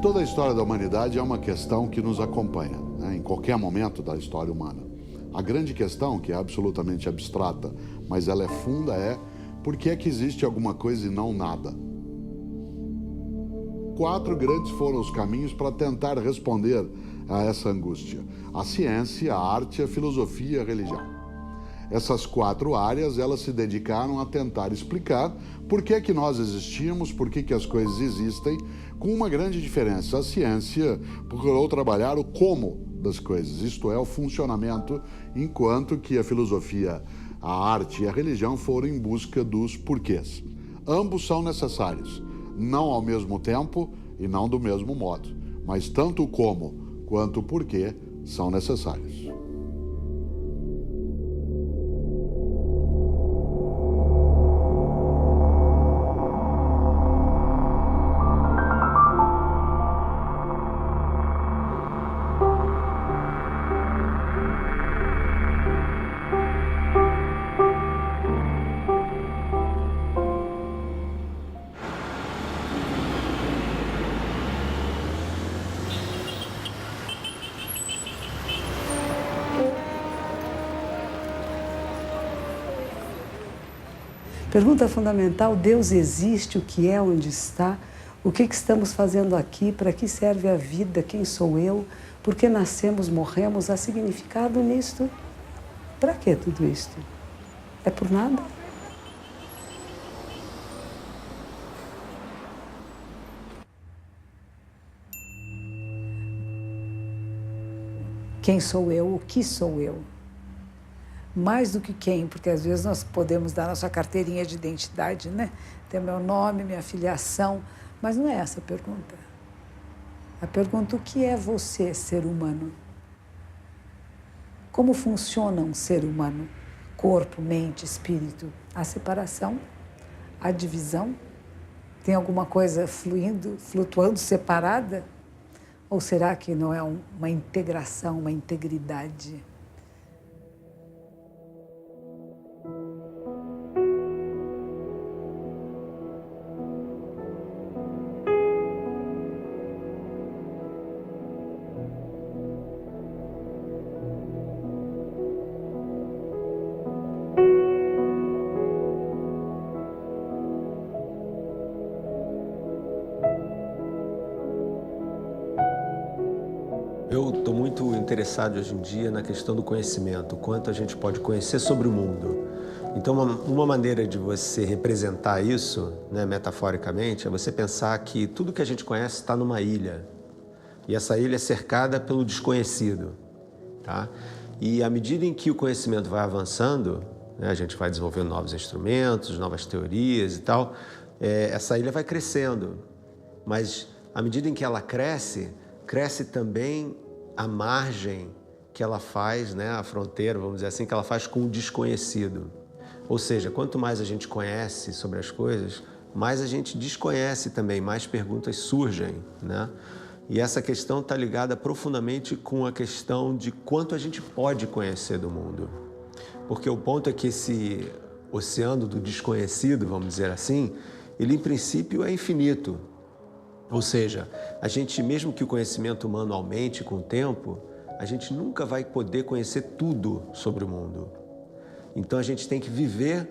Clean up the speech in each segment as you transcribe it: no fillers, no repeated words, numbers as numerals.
Toda a história da humanidade é uma questão que nos acompanha, né, em qualquer momento da história humana. A grande questão, que é absolutamente abstrata, mas ela é funda, é por que é que existe alguma coisa e não nada? 4 grandes foram os caminhos para tentar responder a essa angústia: a ciência, a arte, a filosofia e a religião. Essas 4 áreas, elas se dedicaram a tentar explicar por que é que nós existimos, por que as coisas existem, com uma grande diferença. A ciência procurou trabalhar o como das coisas, isto é, o funcionamento, enquanto que a filosofia, a arte e a religião foram em busca dos porquês. Ambos são necessários, não ao mesmo tempo e não do mesmo modo, mas tanto o como quanto o porquê são necessários. Pergunta fundamental: Deus existe? O que é? Onde está? O que estamos fazendo aqui? Para que serve a vida? Quem sou eu? Por que nascemos, morremos? Há significado nisto? Para que tudo isto? É por nada? Quem sou eu? O que sou eu? Mais do que quem, porque às vezes nós podemos dar nossa carteirinha de identidade, né? Ter meu nome, minha filiação, mas não é essa a pergunta. A pergunta: o que é você, ser humano? Como funciona um ser humano? Corpo, mente, espírito. Há separação? Há divisão? Tem alguma coisa fluindo, flutuando, separada? Ou será que não é uma integração, uma integridade? Eu estou muito interessado hoje em dia na questão do conhecimento, o quanto a gente pode conhecer sobre o mundo. Então, uma maneira de você representar isso, né, metaforicamente, é você pensar que tudo que a gente conhece está numa ilha. E essa ilha é cercada pelo desconhecido, tá? E à medida em que o conhecimento vai avançando, né, a gente vai desenvolvendo novos instrumentos, novas teorias e tal, essa ilha vai crescendo. Mas à medida em que ela cresce, cresce também a margem que ela faz, né, a fronteira, vamos dizer assim, que ela faz com o desconhecido. Ou seja, quanto mais a gente conhece sobre as coisas, mais a gente desconhece também, mais perguntas surgem, né? E essa questão está ligada profundamente com a questão de quanto a gente pode conhecer do mundo. Porque o ponto é que esse oceano do desconhecido, vamos dizer assim, ele em princípio é infinito. Ou seja, a gente, mesmo que o conhecimento humano aumente com o tempo, a gente nunca vai poder conhecer tudo sobre o mundo. Então a gente tem que viver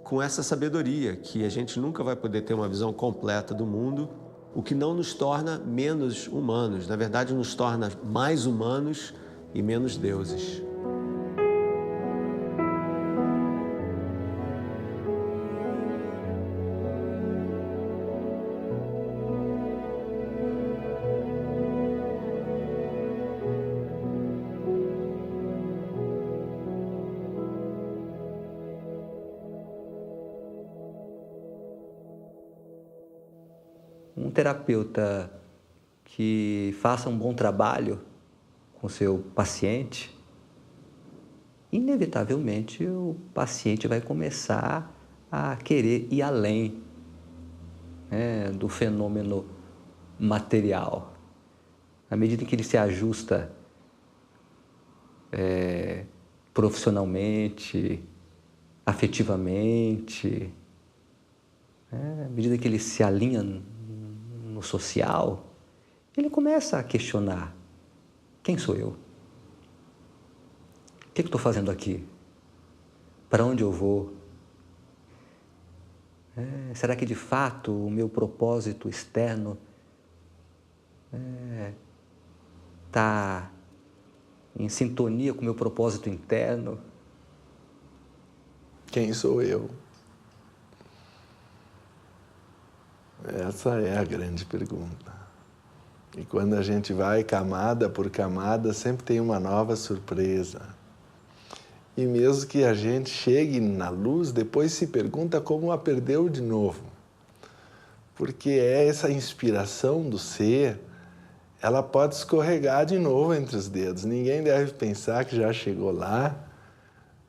com essa sabedoria, que a gente nunca vai poder ter uma visão completa do mundo, o que não nos torna menos humanos, na verdade nos torna mais humanos e menos deuses. Um terapeuta que faça um bom trabalho com seu paciente, inevitavelmente o paciente vai começar a querer ir além, né, do fenômeno material. À medida em que ele se ajusta profissionalmente, afetivamente, à medida que ele se alinha no social, ele começa a questionar: quem sou eu? O que eu estou fazendo aqui? Para onde eu vou? Será que de fato o meu propósito externo está em sintonia com o meu propósito interno? Quem sou eu? Essa é a grande pergunta. E quando a gente vai camada por camada, sempre tem uma nova surpresa. E mesmo que a gente chegue na luz, depois se pergunta como a perdeu de novo. Porque é essa inspiração do ser, ela pode escorregar de novo entre os dedos. Ninguém deve pensar que já chegou lá.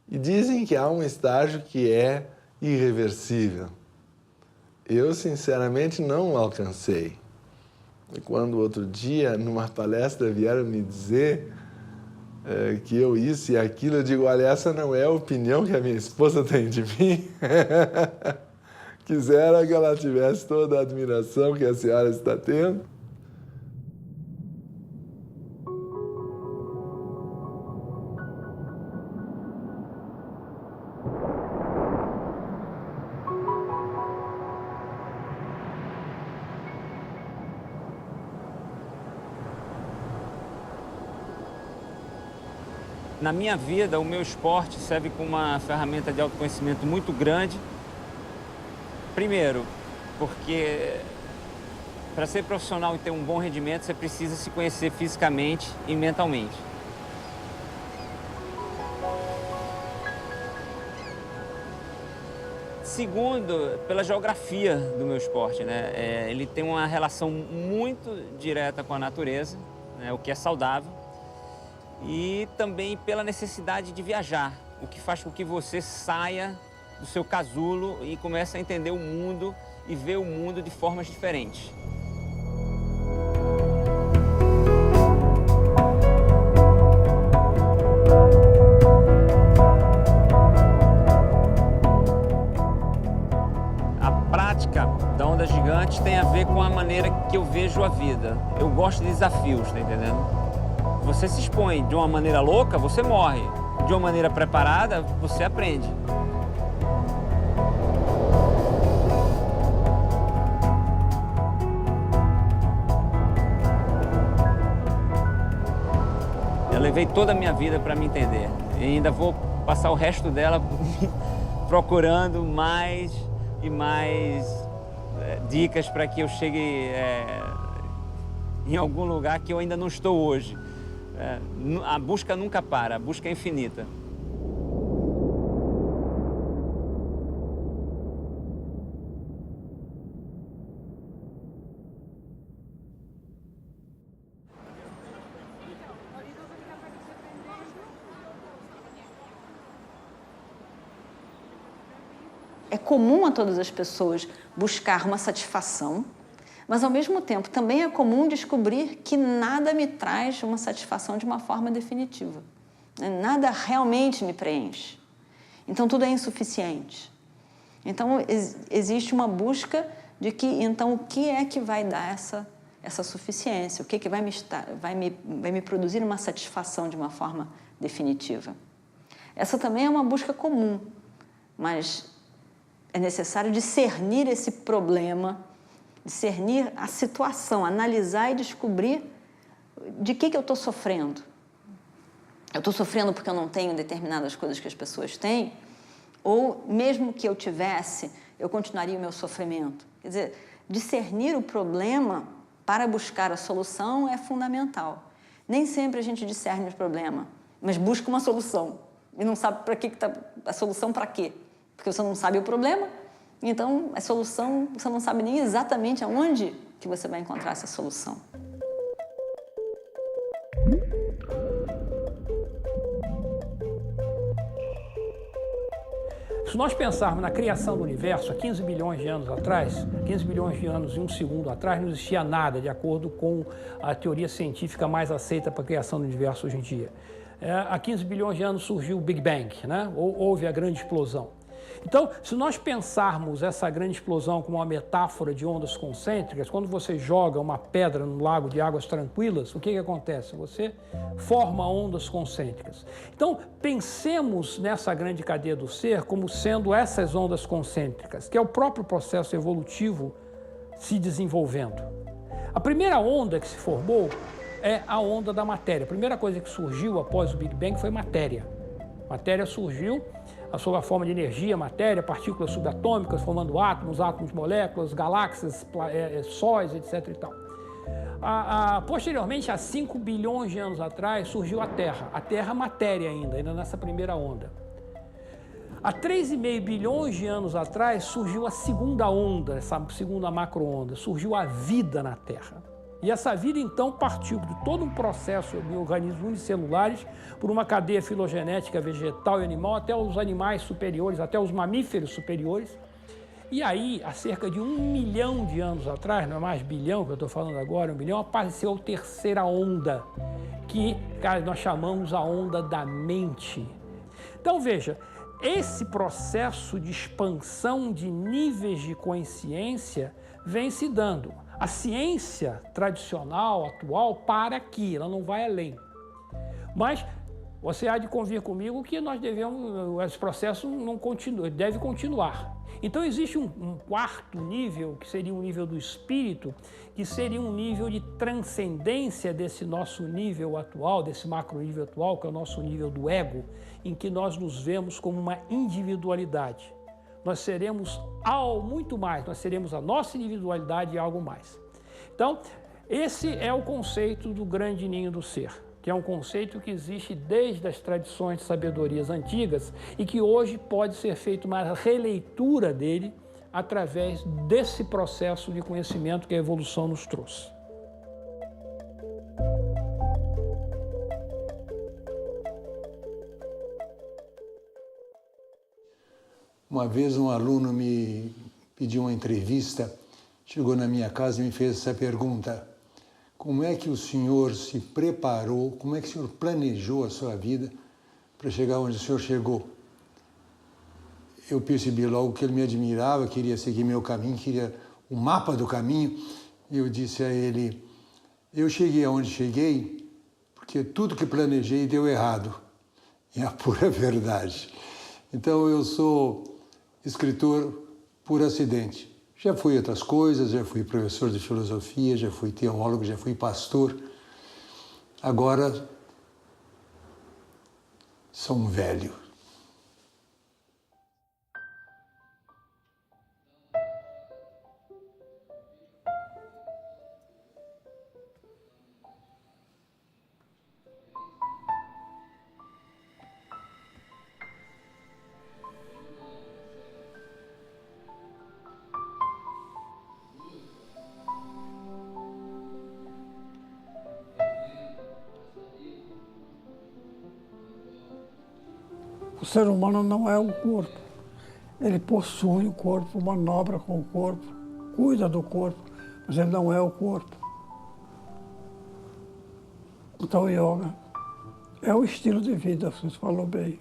E dizem que há um estágio que é irreversível. Eu, sinceramente, não alcancei. E quando outro dia, numa palestra, vieram me dizer que eu isso e aquilo, eu digo, olha, essa não é a opinião que a minha esposa tem de mim. Quisera que ela tivesse toda a admiração que a senhora está tendo. Na minha vida, o meu esporte serve como uma ferramenta de autoconhecimento muito grande. Primeiro, porque para ser profissional e ter um bom rendimento, você precisa se conhecer fisicamente e mentalmente. Segundo, pela geografia do meu esporte, né? Ele tem uma relação muito direta com a natureza, né? O que é saudável. E também pela necessidade de viajar, o que faz com que você saia do seu casulo e comece a entender o mundo e ver o mundo de formas diferentes. A prática da onda gigante tem a ver com a maneira que eu vejo a vida. Eu gosto de desafios, tá entendendo? Você se expõe de uma maneira louca, você morre. De uma maneira preparada, você aprende. Eu levei toda a minha vida para me entender. E ainda vou passar o resto dela procurando mais e mais dicas para que eu chegue em algum lugar que eu ainda não estou hoje. A busca nunca para, a busca é infinita. É comum a todas as pessoas buscar uma satisfação, mas, ao mesmo tempo, também é comum descobrir que nada me traz uma satisfação de uma forma definitiva. Nada realmente me preenche. Então, tudo é insuficiente. Então, existe uma busca de que, então, o que é que vai dar essa suficiência? O que é que vai me produzir uma satisfação de uma forma definitiva? Essa também é uma busca comum, mas é necessário discernir esse problema, discernir a situação, analisar e descobrir de que eu estou sofrendo. Eu estou sofrendo porque eu não tenho determinadas coisas que as pessoas têm, ou mesmo que eu tivesse, eu continuaria o meu sofrimento. Quer dizer, discernir o problema para buscar a solução é fundamental. Nem sempre a gente discerne o problema, mas busca uma solução e não sabe para que está a solução, para quê? Porque você não sabe o problema. Então, a solução, você não sabe nem exatamente aonde que você vai encontrar essa solução. Se nós pensarmos na criação do universo, há 15 bilhões de anos atrás, 15 bilhões de anos e um segundo atrás, não existia nada, de acordo com a teoria científica mais aceita para a criação do universo hoje em dia. Há 15 bilhões de anos surgiu o Big Bang, né? Houve a grande explosão. Então, se nós pensarmos essa grande explosão como uma metáfora de ondas concêntricas, quando você joga uma pedra num lago de águas tranquilas, o que acontece? Você forma ondas concêntricas. Então, pensemos nessa grande cadeia do ser como sendo essas ondas concêntricas, que é o próprio processo evolutivo se desenvolvendo. A primeira onda que se formou é a onda da matéria. A primeira coisa que surgiu após o Big Bang foi matéria. Matéria surgiu sob a forma de energia, matéria, partículas subatômicas, formando átomos, moléculas, galáxias, sóis, etc. e tal. Posteriormente, há 5 bilhões de anos atrás, surgiu a Terra matéria ainda nessa primeira onda. Há 3,5 bilhões de anos atrás, surgiu a segunda onda, essa segunda macro-onda, surgiu a vida na Terra. E essa vida, então, partiu de todo um processo de organismos unicelulares, por uma cadeia filogenética vegetal e animal, até os animais superiores, até os mamíferos superiores. E aí, há cerca de 1 milhão de anos atrás, não é mais bilhão que eu estou falando agora, 1 bilhão, apareceu a terceira onda, que nós chamamos a onda da mente. Então, veja, esse processo de expansão de níveis de consciência vem se dando. A ciência tradicional, atual, para aqui, ela não vai além. Mas você há de convir comigo que nós esse processo não continua, deve continuar. Então existe um quarto nível, que seria o nível do espírito, que seria um nível de transcendência desse nosso nível atual, desse macro nível atual, que é o nosso nível do ego, em que nós nos vemos como uma individualidade. Nós seremos muito mais, nós seremos a nossa individualidade e algo mais. Então, esse é o conceito do grande ninho do ser, que é um conceito que existe desde as tradições de sabedorias antigas e que hoje pode ser feita uma releitura dele através desse processo de conhecimento que a evolução nos trouxe. Uma vez um aluno me pediu uma entrevista, chegou na minha casa e me fez essa pergunta: como é que o senhor se preparou, como é que o senhor planejou a sua vida para chegar onde o senhor chegou? Eu percebi logo que ele me admirava, queria seguir meu caminho, queria o mapa do caminho, e eu disse a ele: eu cheguei aonde cheguei porque tudo que planejei deu errado. É a pura verdade. Então eu sou escritor por acidente. Já fui outras coisas, já fui professor de filosofia, já fui teólogo, já fui pastor. Agora sou um velho. O ser humano não é o corpo. Ele possui o corpo, manobra com o corpo, cuida do corpo, mas ele não é o corpo. Então o yoga é o estilo de vida, você falou bem.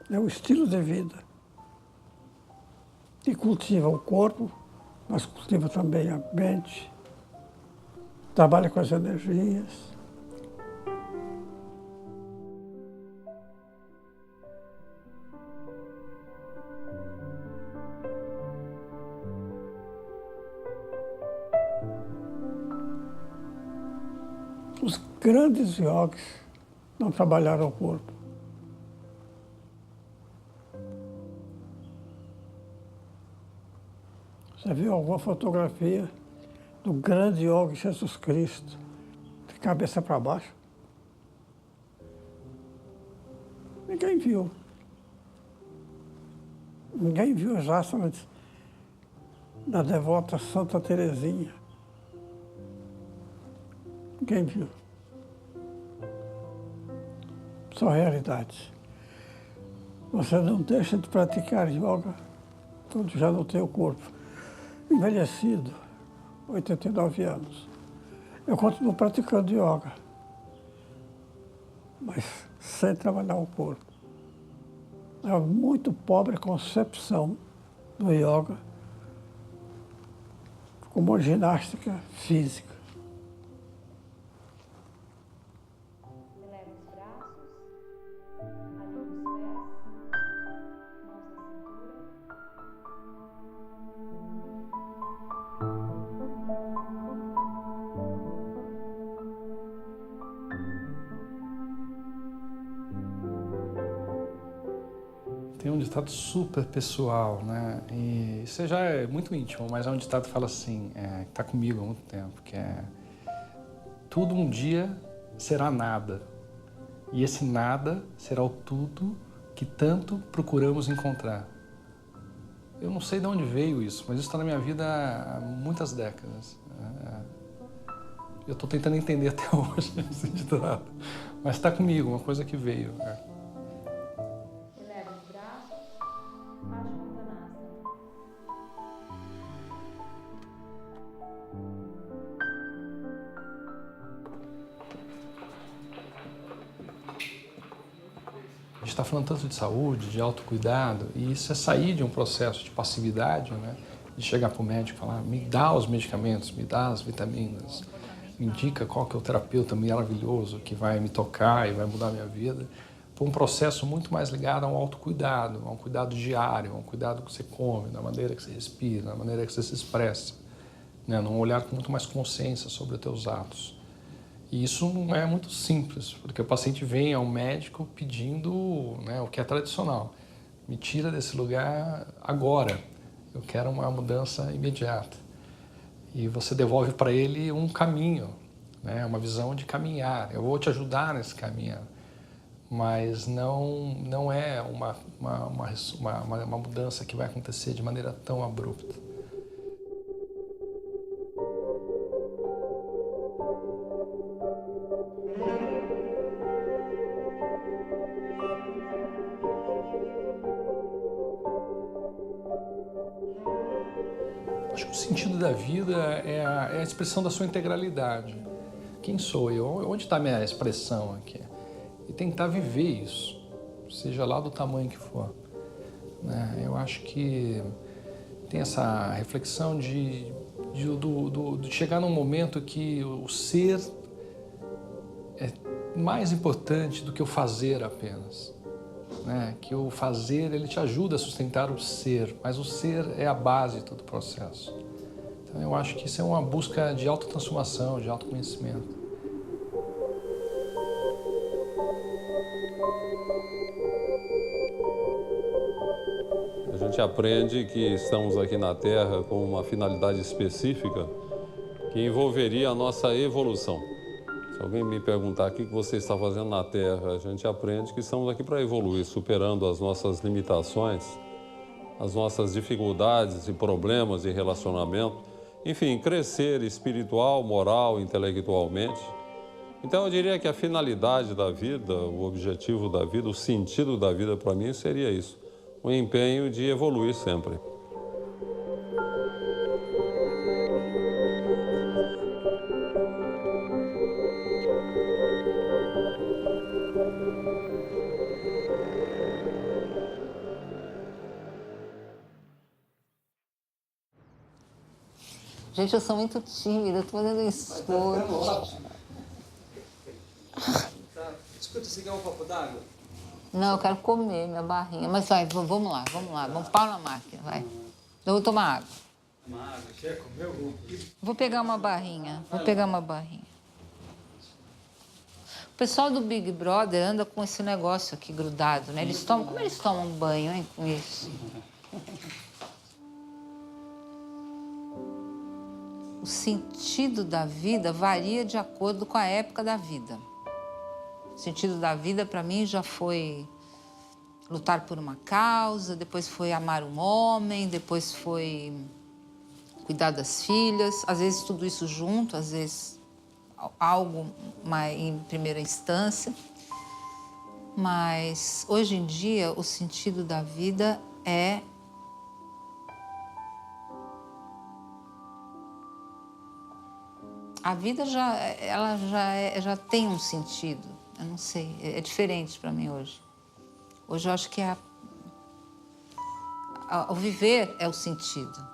É o estilo de vida. Que cultiva o corpo, mas cultiva também a mente, trabalha com as energias. Os grandes yogis não trabalharam o corpo. Você viu alguma fotografia do grande yogi Jesus Cristo, de cabeça para baixo? Ninguém viu. Ninguém viu as asanas da devota Santa Teresinha. Ninguém viu. Só realidade. Você não deixa de praticar yoga quando já não tem o corpo. Envelhecido, 89 anos. Eu continuo praticando yoga, mas sem trabalhar o corpo. É uma muito pobre concepção do yoga como uma ginástica física. Eleva os braços, alinha os pés, mãos na cintura. Tem um ditado super pessoal, né? E isso já é muito íntimo, mas é um ditado que fala assim, que está comigo há muito tempo, que é: tudo um dia será nada, e esse nada será o tudo que tanto procuramos encontrar. Eu não sei de onde veio isso, mas isso está na minha vida há muitas décadas. Eu estou tentando entender até hoje esse ditado, mas está comigo, uma coisa que veio. Eleva os braços, Paschimottanasana. A gente está falando tanto de saúde, de autocuidado, e isso é sair de um processo de passividade, né? De chegar para o médico e falar: me dá os medicamentos, me dá as vitaminas, me indica qual que é o terapeuta maravilhoso que vai me tocar e vai mudar a minha vida, para um processo muito mais ligado a um autocuidado, a um cuidado diário, a um cuidado que você come, da maneira que você respira, da maneira que você se expressa, né? Num olhar com muito mais consciência sobre os teus atos. E isso não é muito simples, porque o paciente vem ao médico pedindo, né, o que é tradicional: me tira desse lugar agora, eu quero uma mudança imediata. E você devolve para ele um caminho, né, uma visão de caminhar. Eu vou te ajudar nesse caminhar, mas não é uma mudança que vai acontecer de maneira tão abrupta. Acho que o sentido da vida é a expressão da sua integralidade. Quem sou eu? Onde está a minha expressão aqui? E tentar viver isso, seja lá do tamanho que for, né? Eu acho que tem essa reflexão de chegar num momento que o ser é mais importante do que o fazer apenas, né? Que o fazer, ele te ajuda a sustentar o ser, mas o ser é a base de todo o processo. Então eu acho que isso é uma busca de autotransformação, de autoconhecimento. A gente aprende que estamos aqui na Terra com uma finalidade específica que envolveria a nossa evolução. Se alguém me perguntar o que você está fazendo na Terra, a gente aprende que estamos aqui para evoluir, superando as nossas limitações, as nossas dificuldades e problemas de relacionamento, enfim, crescer espiritual, moral, intelectualmente. Então eu diria que a finalidade da vida, o objetivo da vida, o sentido da vida para mim seria isso, o empenho de evoluir sempre. Gente, eu sou muito tímida, estou fazendo esforço. Escuta, você quer um copo d'água? Não, eu quero comer minha barrinha. Mas vai, vamos lá. Vamos pau na máquina, vai. Eu vou tomar água. Uma água, quer comer? Vou pegar uma barrinha. O pessoal do Big Brother anda com esse negócio aqui grudado, né? Como eles tomam banho, hein, com isso? O sentido da vida varia de acordo com a época da vida. O sentido da vida, para mim, já foi lutar por uma causa, depois foi amar um homem, depois foi cuidar das filhas, às vezes tudo isso junto, às vezes algo em primeira instância. Mas, hoje em dia, o sentido da vida é a vida já tem um sentido. Eu não sei, é diferente para mim hoje. Hoje eu acho que é O viver é o sentido.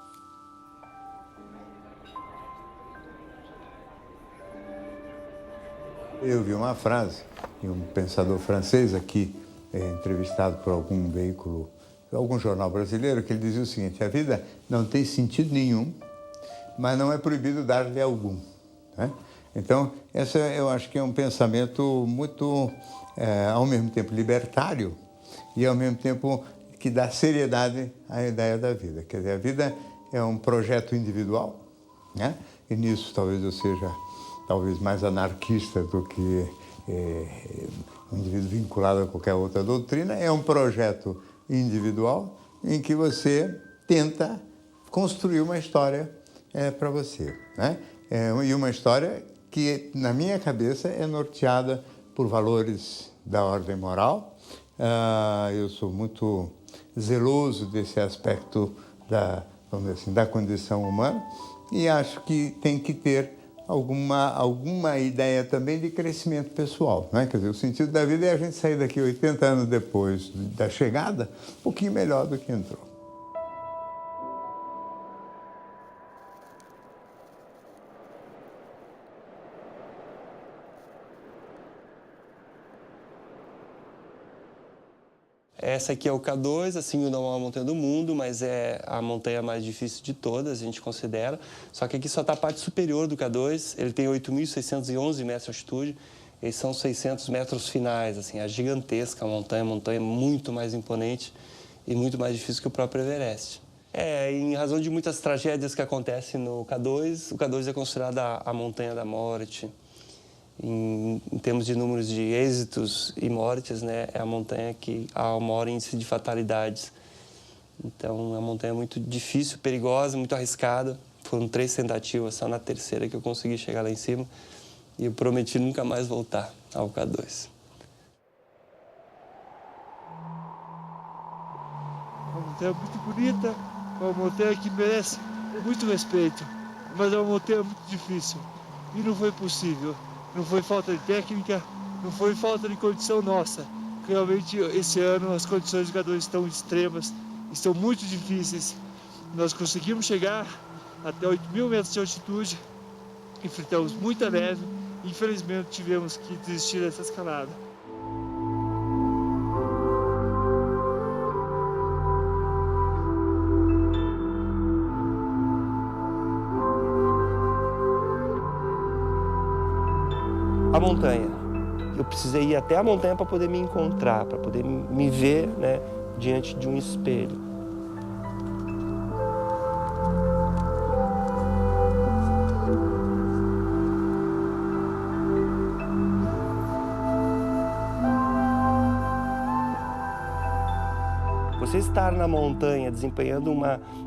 Eu vi uma frase de um pensador francês aqui, entrevistado por algum veículo, algum jornal brasileiro, que ele dizia o seguinte: a vida não tem sentido nenhum, mas não é proibido dar-lhe algum. Né? Então, esse eu acho que é um pensamento muito, ao mesmo tempo, libertário e, ao mesmo tempo, que dá seriedade à ideia da vida. Quer dizer, a vida é um projeto individual, né? E nisso talvez eu seja mais anarquista do que um indivíduo vinculado a qualquer outra doutrina. É um projeto individual em que você tenta construir uma história para você, né? E uma história que, na minha cabeça, é norteada por valores da ordem moral. Eu sou muito zeloso desse aspecto vamos dizer assim, da condição humana, e acho que tem que ter alguma ideia também de crescimento pessoal, né? Quer dizer, o sentido da vida é a gente sair daqui 80 anos depois da chegada um pouquinho melhor do que entrou. Essa aqui é o K2, assim, não é uma montanha do mundo, mas é a montanha mais difícil de todas, a gente considera. Só que aqui só está a parte superior do K2, ele tem 8.611 metros de altitude, eles são 600 metros finais, assim, é gigantesca a montanha muito mais imponente e muito mais difícil que o próprio Everest. Em razão de muitas tragédias que acontecem no K2, o K2 é considerada a montanha da morte. Em termos de números de êxitos e mortes, né, é a montanha que há o maior índice de fatalidades. Então, é uma montanha muito difícil, perigosa, muito arriscada. Foram 3 tentativas, só na terceira que eu consegui chegar lá em cima. E eu prometi nunca mais voltar ao K2. Uma montanha muito bonita, uma montanha que merece muito respeito. Mas é uma montanha muito difícil. E não foi possível. Não foi falta de técnica, não foi falta de condição nossa. Realmente, esse ano, as condições do K2 estão extremas, estão muito difíceis. Nós conseguimos chegar até 8.000 metros de altitude, enfrentamos muita neve e, infelizmente, tivemos que desistir dessa escalada. A montanha. Eu precisei ir até a montanha para poder me encontrar, para poder me ver, né, diante de um espelho. Você estar na montanha desempenhando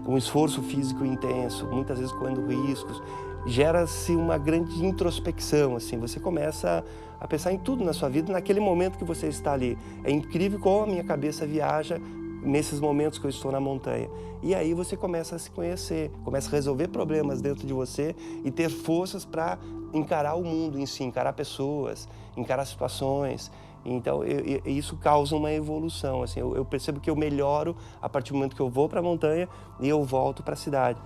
um esforço físico intenso, muitas vezes correndo riscos, gera-se uma grande introspecção, assim, você começa a pensar em tudo na sua vida, naquele momento que você está ali. É incrível como a minha cabeça viaja nesses momentos que eu estou na montanha. E aí você começa a se conhecer, começa a resolver problemas dentro de você e ter forças para encarar o mundo em si, encarar pessoas, encarar situações. Então, isso causa uma evolução, assim, eu percebo que eu melhoro a partir do momento que eu vou para a montanha e eu volto para a cidade.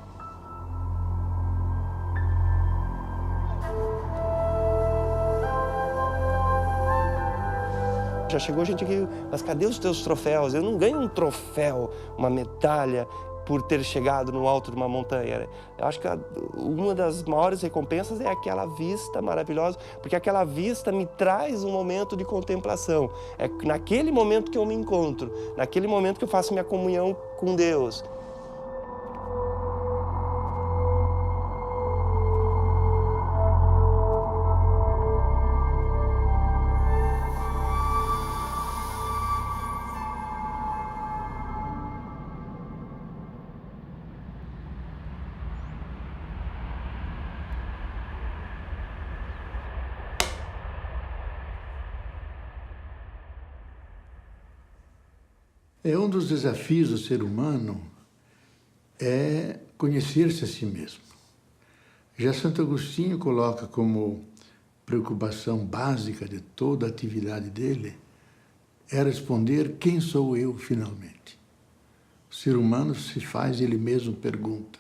Já chegou gente aqui, mas cadê os teus troféus? Eu não ganho um troféu, uma medalha por ter chegado no alto de uma montanha. Eu acho que uma das maiores recompensas é aquela vista maravilhosa, porque aquela vista me traz um momento de contemplação. É naquele momento que eu me encontro, naquele momento que eu faço minha comunhão com Deus. Um dos desafios do ser humano é conhecer-se a si mesmo. Já Santo Agostinho coloca como preocupação básica de toda a atividade dele é responder: quem sou eu finalmente? O ser humano se faz ele mesmo pergunta.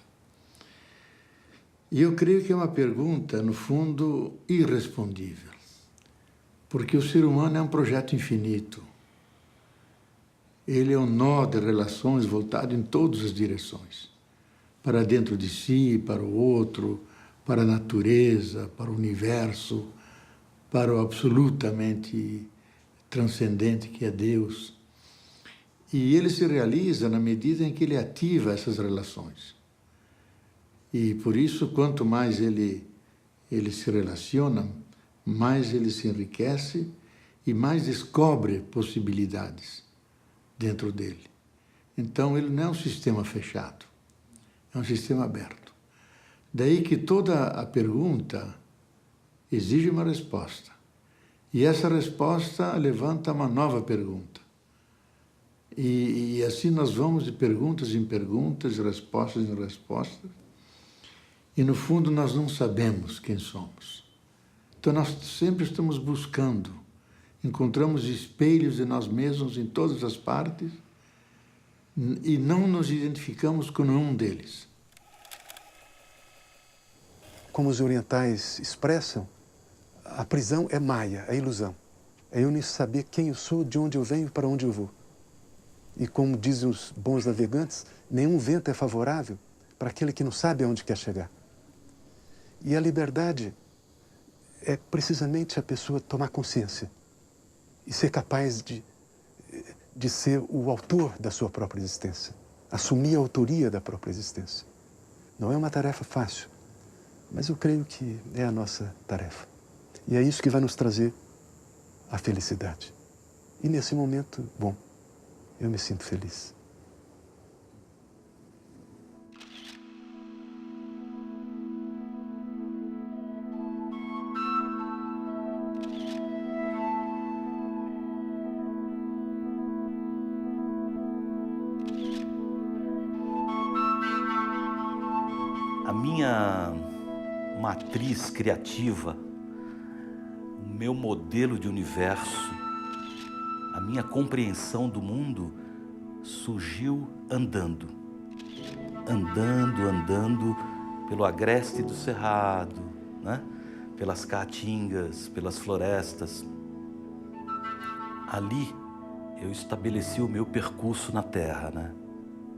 E eu creio que é uma pergunta, no fundo, irrespondível. Porque o ser humano é um projeto infinito. Ele é um nó de relações voltado em todas as direções. Para dentro de si, para o outro, para a natureza, para o universo, para o absolutamente transcendente que é Deus. E ele se realiza na medida em que ele ativa essas relações. E por isso, quanto mais ele se relaciona, mais ele se enriquece e mais descobre possibilidades dentro dele. Então, ele não é um sistema fechado, é um sistema aberto. Daí que toda a pergunta exige uma resposta. E essa resposta levanta uma nova pergunta. E assim nós vamos de perguntas em perguntas, de respostas em respostas. E, no fundo, nós não sabemos quem somos. Então, nós sempre estamos buscando. Encontramos espelhos de nós mesmos em todas as partes e não nos identificamos com nenhum deles. Como os orientais expressam, a prisão é maia, é ilusão. É eu nem saber quem eu sou, de onde eu venho e para onde eu vou. E como dizem os bons navegantes, nenhum vento é favorável para aquele que não sabe aonde quer chegar. E a liberdade é precisamente a pessoa tomar consciência e ser capaz de ser o autor da sua própria existência, assumir a autoria da própria existência. Não é uma tarefa fácil, mas eu creio que é a nossa tarefa. E é isso que vai nos trazer a felicidade. E nesse momento, bom, eu me sinto feliz. A minha matriz criativa, o meu modelo de universo, a minha compreensão do mundo surgiu andando. Andando pelo agreste do cerrado, né? Pelas caatingas, pelas florestas. Ali eu estabeleci o meu percurso na Terra, né?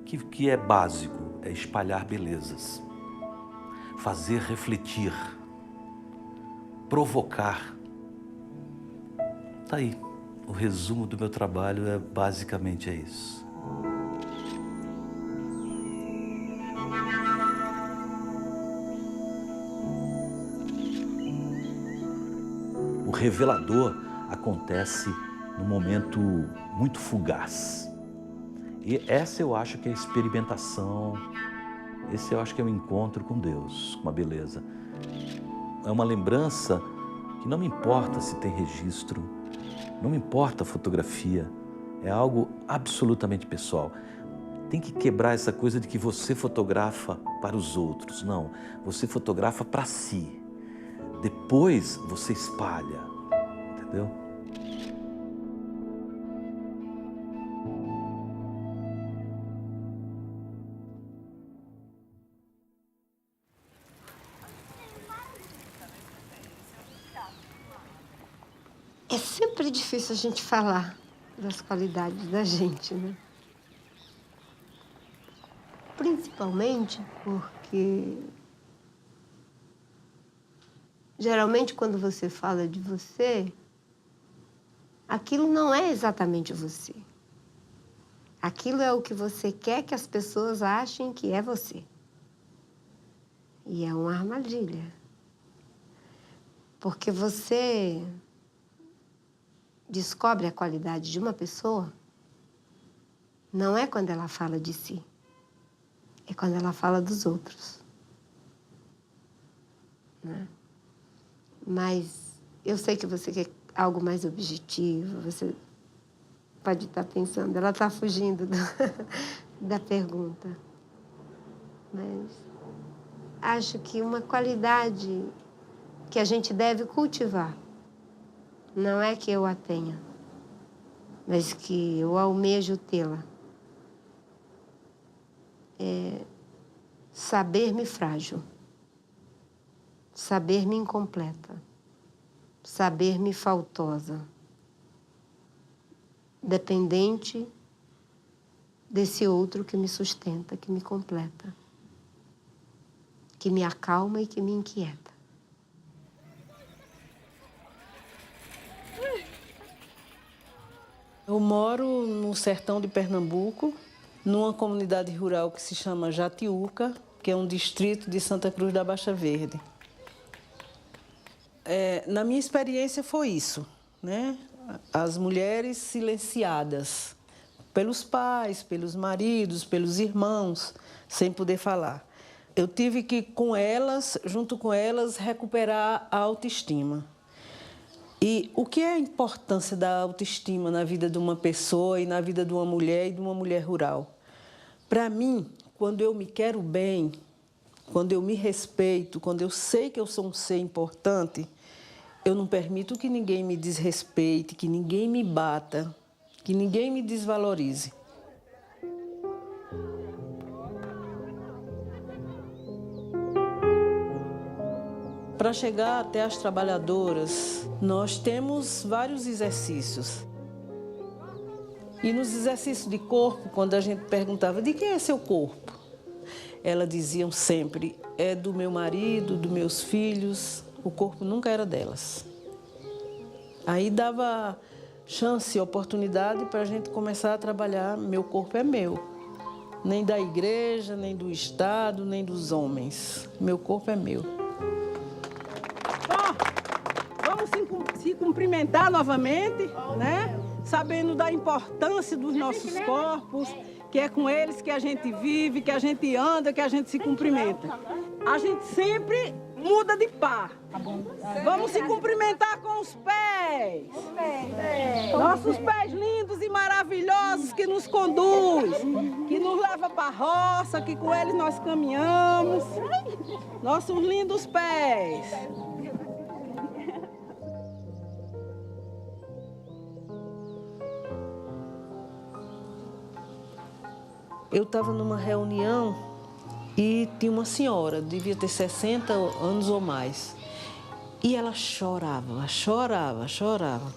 Que é básico, é espalhar belezas. Fazer refletir, provocar. Tá aí, o resumo do meu trabalho é basicamente isso. O revelador acontece num momento muito fugaz. E essa eu acho que é a experimentação. Esse eu acho que é o encontro com Deus, com a beleza. É uma lembrança que não me importa se tem registro, não me importa a fotografia, é algo absolutamente pessoal. Tem que quebrar essa coisa de que você fotografa para os outros. Não, você fotografa para si. Depois você espalha, entendeu? É sempre difícil a gente falar das qualidades da gente, né? Principalmente porque, geralmente, quando você fala de você, aquilo não é exatamente você. Aquilo é o que você quer que as pessoas achem que é você. E é uma armadilha. Porque você descobre a qualidade de uma pessoa não é quando ela fala de si, é quando ela fala dos outros, né? Mas eu sei que você quer algo mais objetivo, você pode estar pensando, ela está fugindo da pergunta, mas acho que uma qualidade que a gente deve cultivar não é que eu a tenha, mas que eu almejo tê-la. saber-me frágil, saber-me incompleta, saber-me faltosa, dependente desse outro que me sustenta, que me completa, que me acalma e que me inquieta. Eu moro no sertão de Pernambuco, numa comunidade rural que se chama Jatiuca, que é um distrito de Santa Cruz da Baixa Verde. Na minha experiência foi isso, né? As mulheres silenciadas pelos pais, pelos maridos, pelos irmãos, sem poder falar. Eu tive que, com elas, junto com elas, recuperar a autoestima. E o que é a importância da autoestima na vida de uma pessoa e na vida de uma mulher e de uma mulher rural? Para mim, quando eu me quero bem, quando eu me respeito, quando eu sei que eu sou um ser importante, eu não permito que ninguém me desrespeite, que ninguém me bata, que ninguém me desvalorize. Para chegar até as trabalhadoras, nós temos vários exercícios. E nos exercícios de corpo, quando a gente perguntava, de quem é seu corpo? Elas diziam sempre, é do meu marido, dos meus filhos, o corpo nunca era delas. Aí dava chance, oportunidade para a gente começar a trabalhar, meu corpo é meu. Nem da igreja, nem do Estado, nem dos homens. Meu corpo é meu. Vamos se cumprimentar novamente, né? Sabendo da importância dos nossos corpos, que é com eles que a gente vive, que a gente anda, que a gente se cumprimenta. A gente sempre muda de par. Vamos se cumprimentar com os pés. Nossos pés lindos e maravilhosos que nos conduz, que nos leva para a roça, que com eles nós caminhamos. Nossos lindos pés. Eu estava numa reunião e tinha uma senhora, devia ter 60 anos ou mais. E ela chorava, chorava, chorava.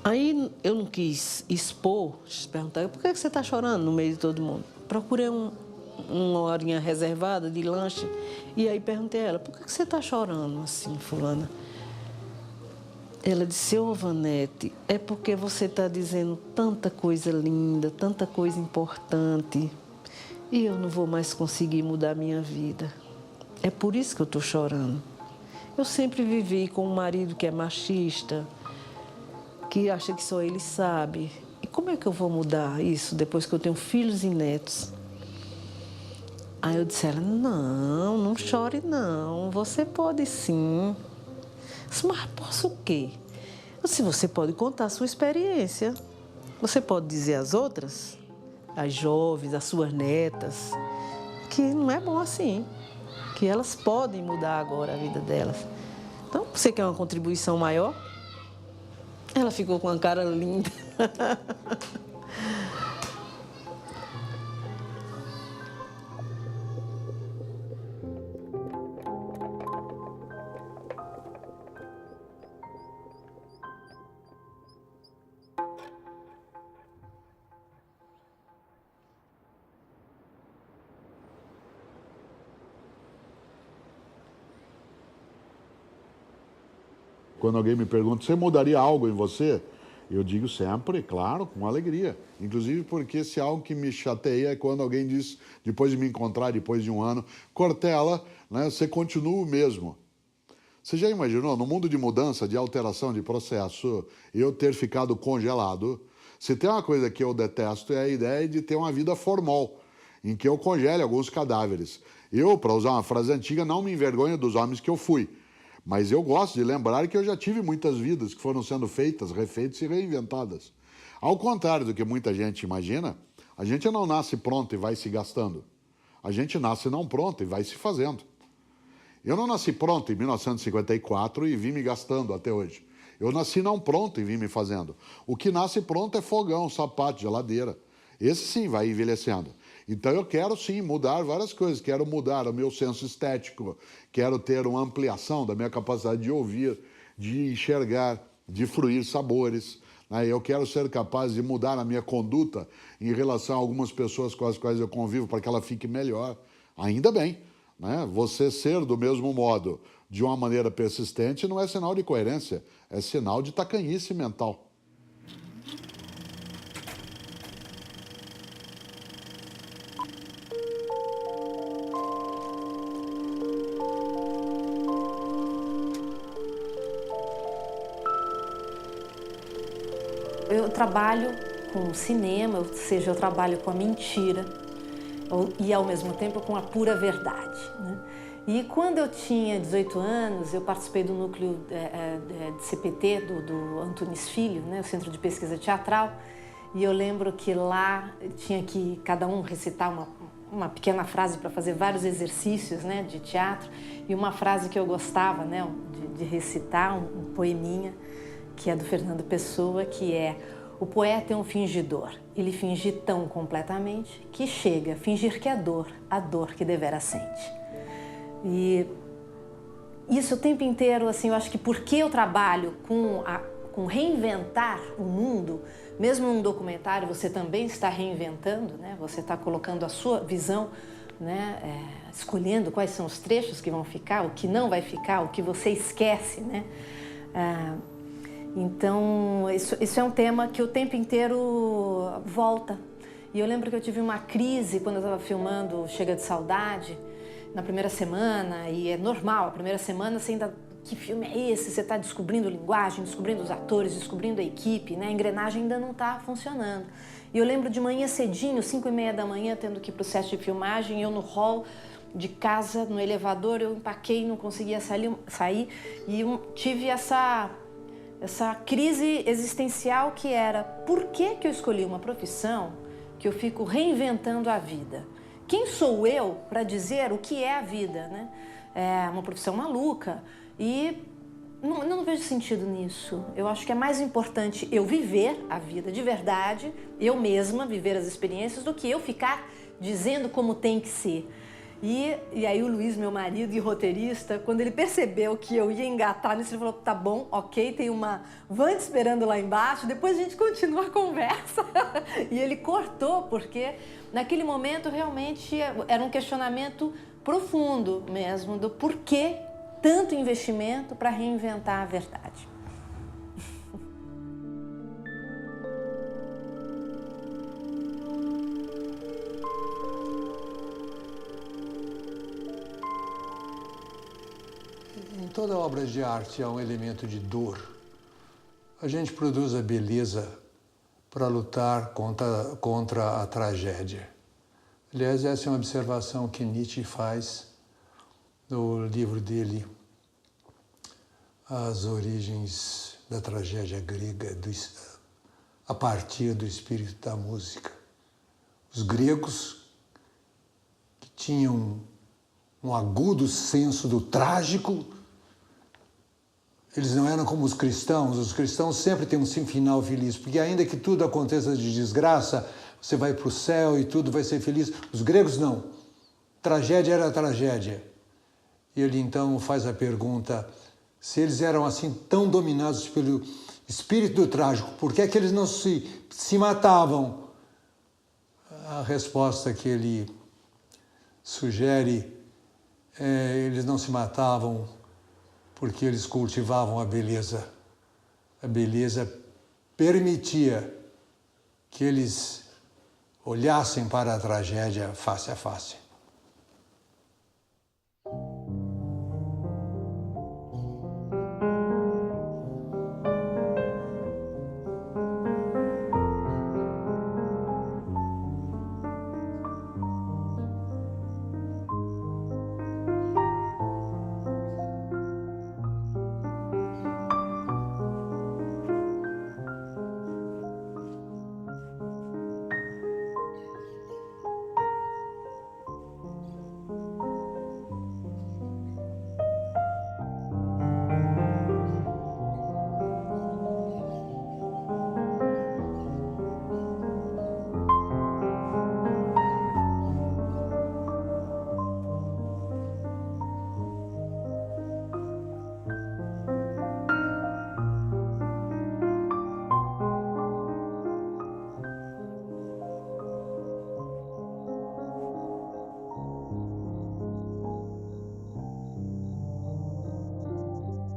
Aí eu não quis expor, perguntar, por que você está chorando no meio de todo mundo? Procurei uma horinha reservada de lanche e aí perguntei a ela, por que você está chorando assim, fulana? Ela disse, ô Vanete, é porque você está dizendo tanta coisa linda, tanta coisa importante, e eu não vou mais conseguir mudar minha vida. É por isso que eu estou chorando. Eu sempre vivi com um marido que é machista, que acha que só ele sabe. E como é que eu vou mudar isso depois que eu tenho filhos e netos? Aí eu disse a ela, não chore não, você pode sim. Mas posso o quê? Se você pode contar a sua experiência, você pode dizer às outras, às jovens, às suas netas, que não é bom assim, que elas podem mudar agora a vida delas. Então, você quer uma contribuição maior? Ela ficou com uma cara linda. Quando alguém me pergunta, você mudaria algo em você? Eu digo sempre, claro, com alegria. Inclusive porque se algo que me chateia é quando alguém diz, depois de me encontrar, depois de um ano, Cortella, né, você continua o mesmo. Você já imaginou, no mundo de mudança, de alteração de processo, eu ter ficado congelado? Se tem uma coisa que eu detesto é a ideia de ter uma vida formal, em que eu congele alguns cadáveres. Eu, para usar uma frase antiga, não me envergonho dos homens que eu fui. Mas eu gosto de lembrar que eu já tive muitas vidas que foram sendo feitas, refeitas e reinventadas. Ao contrário do que muita gente imagina, a gente não nasce pronto e vai se gastando. A gente nasce não pronto e vai se fazendo. Eu não nasci pronto em 1954 e vim me gastando até hoje. Eu nasci não pronto e vim me fazendo. O que nasce pronto é fogão, sapato, geladeira. Esse sim vai envelhecendo. Então eu quero sim mudar várias coisas, quero mudar o meu senso estético, quero ter uma ampliação da minha capacidade de ouvir, de enxergar, de fruir sabores. Eu quero ser capaz de mudar a minha conduta em relação a algumas pessoas com as quais eu convivo para que ela fique melhor. Ainda bem, né? Você ser do mesmo modo, de uma maneira persistente, não é sinal de coerência, é sinal de tacanhice mental. Eu trabalho com cinema, ou seja, eu trabalho com a mentira e ao mesmo tempo com a pura verdade, né? E quando eu tinha 18 anos, eu participei do núcleo de CPT do Antunes Filho, né, o Centro de Pesquisa Teatral, e eu lembro que lá tinha que cada um recitar uma pequena frase para fazer vários exercícios, né, de teatro, e uma frase que eu gostava, né, de recitar, um poeminha, que é do Fernando Pessoa, que é: o poeta é um fingidor, ele finge tão completamente que chega a fingir que é a dor que devera sente. E isso o tempo inteiro, assim, eu acho que porque eu trabalho com reinventar o mundo, mesmo num documentário você também está reinventando, né? Você está colocando a sua visão, né? Escolhendo quais são os trechos que vão ficar, o que não vai ficar, o que você esquece, né? Então, isso é um tema que o tempo inteiro volta. E eu lembro que eu tive uma crise quando eu estava filmando Chega de Saudade, na primeira semana, e é normal, a primeira semana você ainda... Que filme é esse? Você está descobrindo linguagem, descobrindo os atores, descobrindo a equipe, né? A engrenagem ainda não está funcionando. E eu lembro de manhã cedinho, 5h30 da manhã, tendo que ir para o set de filmagem, eu no hall de casa, no elevador, eu empaquei, não conseguia sair e tive essa crise existencial que era: por que eu escolhi uma profissão que eu fico reinventando a vida? Quem sou eu para dizer o que é a vida, né? É uma profissão maluca e não vejo sentido nisso. Eu acho que é mais importante eu viver a vida de verdade, eu mesma viver as experiências, do que eu ficar dizendo como tem que ser. E aí o Luiz, meu marido e roteirista, quando ele percebeu que eu ia engatar nisso, ele falou: tá bom, ok, tem uma van te esperando lá embaixo, depois a gente continua a conversa. E ele cortou, porque naquele momento realmente era um questionamento profundo mesmo, do porquê tanto investimento para reinventar a verdade. Em toda obra de arte há um elemento de dor. A gente produz a beleza para lutar contra a tragédia. Aliás, essa é uma observação que Nietzsche faz no livro dele, As Origens da Tragédia Grega, a partir do espírito da música. Os gregos, que tinham um agudo senso do trágico, eles não eram como os cristãos sempre têm um final feliz, porque ainda que tudo aconteça de desgraça, você vai para o céu e tudo vai ser feliz. Os gregos não. Tragédia era tragédia. E ele então faz a pergunta: se eles eram assim tão dominados pelo espírito do trágico, por que é que eles não se matavam? A resposta que ele sugere é: eles não se matavam porque eles cultivavam a beleza. A beleza permitia que eles olhassem para a tragédia face a face.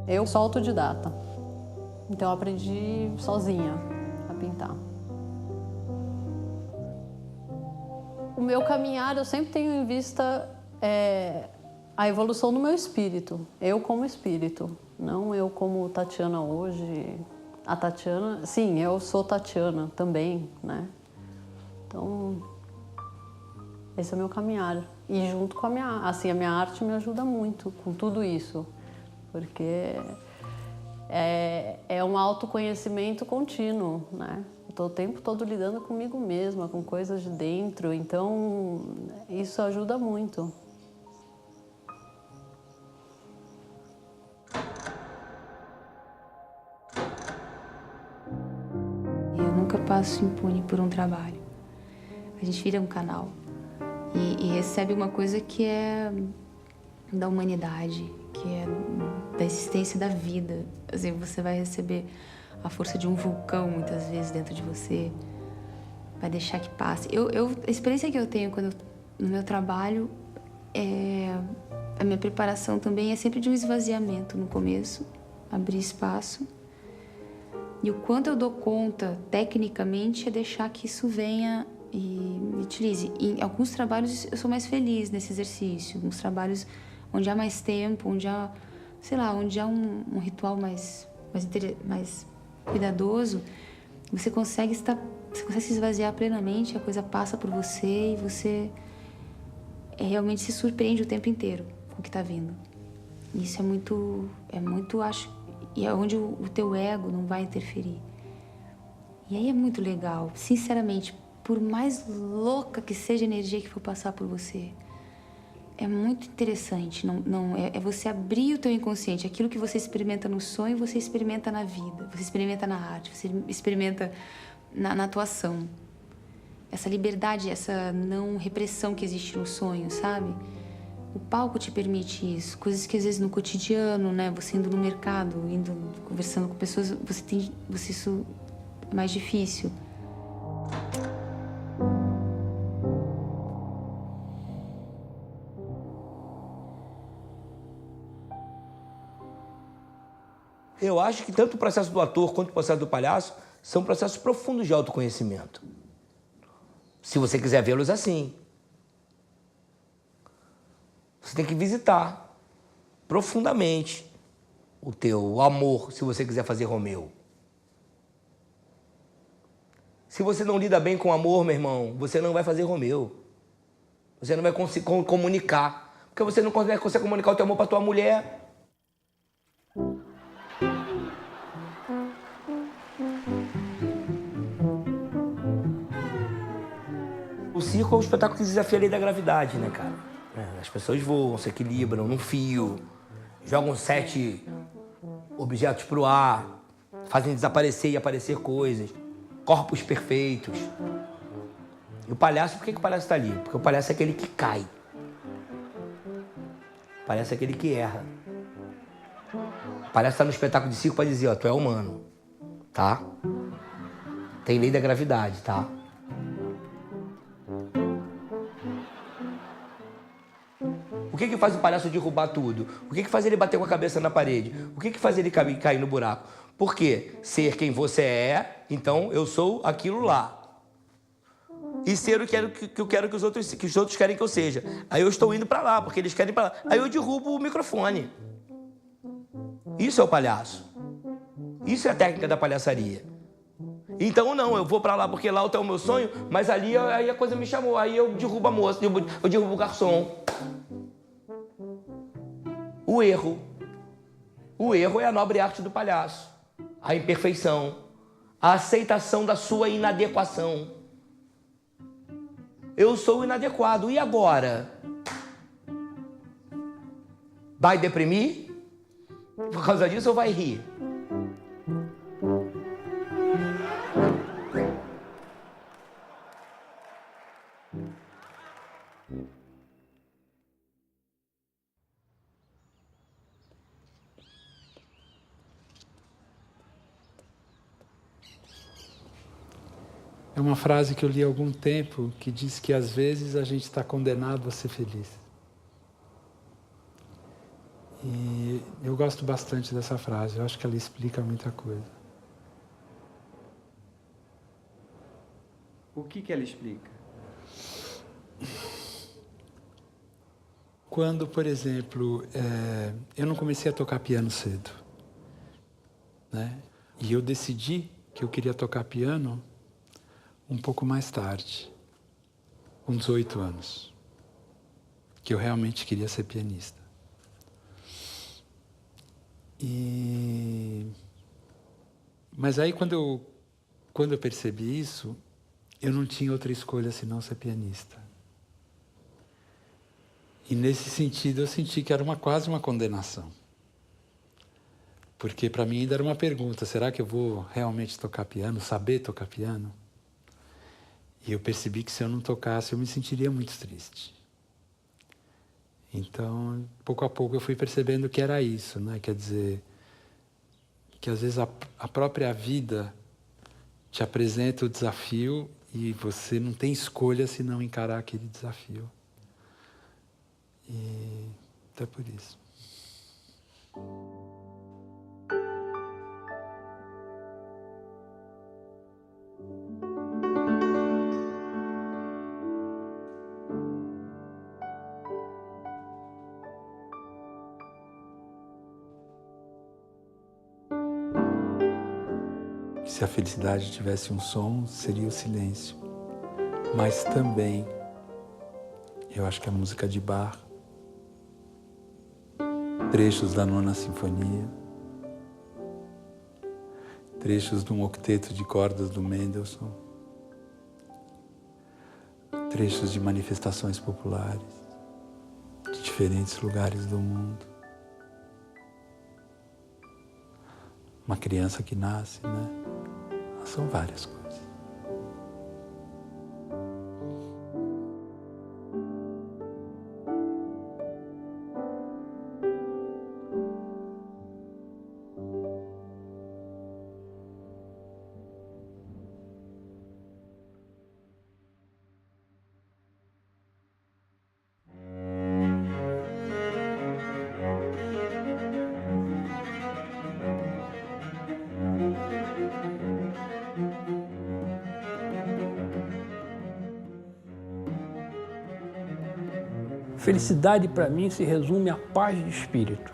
Eu sou autodidata, então eu aprendi sozinha a pintar. O meu caminhar, eu sempre tenho em vista a evolução do meu espírito, eu como espírito, não eu como Tatiana hoje. A Tatiana, sim, eu sou Tatiana também, né? Então, esse é o meu caminhar. E junto com a minha arte me ajuda muito com tudo isso, porque é um autoconhecimento contínuo, né? Estou o tempo todo lidando comigo mesma, com coisas de dentro, então isso ajuda muito. Eu nunca passo impune por um trabalho. A gente vira um canal e recebe uma coisa que é da humanidade, que é da existência da vida. Assim, você vai receber a força de um vulcão, muitas vezes, dentro de você. Vai deixar que passe. A experiência que eu tenho no meu trabalho, a minha preparação também é sempre de um esvaziamento no começo, abrir espaço. E o quanto eu dou conta, tecnicamente, é deixar que isso venha e me utilize. Em alguns trabalhos eu sou mais feliz nesse exercício. Alguns trabalhos onde há mais tempo, onde há, sei lá, onde há um ritual mais cuidadoso, você consegue se esvaziar plenamente, a coisa passa por você e você realmente se surpreende o tempo inteiro com o que está vindo. Isso é muito, acho, e é onde o teu ego não vai interferir. E aí é muito legal, sinceramente, por mais louca que seja a energia que for passar por você, é muito interessante. É você abrir o teu inconsciente. Aquilo que você experimenta no sonho, você experimenta na vida, você experimenta na arte, você experimenta na atuação. Essa liberdade, essa não repressão que existe no sonho, sabe? O palco te permite isso. Coisas que às vezes no cotidiano, né? Você indo no mercado, conversando com pessoas, isso é mais difícil. Eu acho que tanto o processo do ator quanto o processo do palhaço são processos profundos de autoconhecimento. Se você quiser vê-los assim. Você tem que visitar profundamente o teu amor, se você quiser fazer Romeu. Se você não lida bem com o amor, meu irmão, você não vai fazer Romeu. Você não vai conseguir comunicar. Porque você não consegue comunicar o teu amor para tua mulher. O circo é um espetáculo que desafia a lei da gravidade, né, cara? As pessoas voam, se equilibram num fio, jogam 7 objetos pro ar, fazem desaparecer e aparecer coisas, corpos perfeitos. E o palhaço, por que o palhaço tá ali? Porque o palhaço é aquele que cai. O palhaço é aquele que erra. O palhaço tá no espetáculo de circo para dizer, ó, tu é humano, tá? Tem lei da gravidade, tá? O que faz o palhaço derrubar tudo? O que faz ele bater com a cabeça na parede? O que faz ele cair no buraco? Por quê? Ser quem você é, então eu sou aquilo lá. E ser o que eu quero que os outros querem que eu seja. Aí eu estou indo para lá, porque eles querem para lá. Aí eu derrubo o microfone. Isso é o palhaço. Isso é a técnica da palhaçaria. Então não, eu vou para lá porque lá é o meu sonho, mas ali aí a coisa me chamou. Aí eu derrubo a moça, eu derrubo o garçom. O erro. O erro é a nobre arte do palhaço. A imperfeição. A aceitação da sua inadequação. Eu sou inadequado. E agora? Vai deprimir? Por causa disso ou vai rir? É uma frase que eu li há algum tempo que diz que às vezes a gente está condenado a ser feliz. E eu gosto bastante dessa frase, eu acho que ela explica muita coisa. O que ela explica? Quando, por exemplo, eu não comecei a tocar piano cedo, né? E eu decidi que eu queria tocar piano um pouco mais tarde, com 18 anos, que eu realmente queria ser pianista. Mas aí, quando eu percebi isso, eu não tinha outra escolha senão ser pianista. E nesse sentido eu senti que era quase uma condenação. Porque para mim ainda era uma pergunta, será que eu vou realmente tocar piano, saber tocar piano? E eu percebi que se eu não tocasse eu me sentiria muito triste. Então, pouco a pouco eu fui percebendo que era isso, né? Quer dizer, que às vezes a própria vida te apresenta o desafio e você não tem escolha se não encarar aquele desafio. E até por isso. Se a felicidade tivesse um som, seria o silêncio. Mas também, eu acho que a música de Bach, trechos da Nona Sinfonia, trechos de um octeto de cordas do Mendelssohn, trechos de manifestações populares de diferentes lugares do mundo. Uma criança que nasce, né? São várias coisas. Felicidade, para mim, se resume à paz de espírito.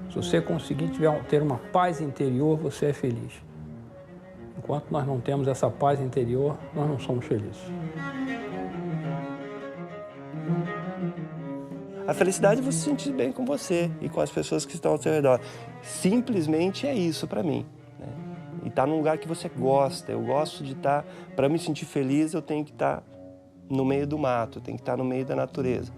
Se você conseguir ter uma paz interior, você é feliz. Enquanto nós não temos essa paz interior, nós não somos felizes. A felicidade é você se sentir bem com você e com as pessoas que estão ao seu redor. Simplesmente é isso para mim, né? E estar num lugar que você gosta. Eu gosto de estar... Para me sentir feliz, eu tenho que estar no meio do mato, eu tenho que estar no meio da natureza.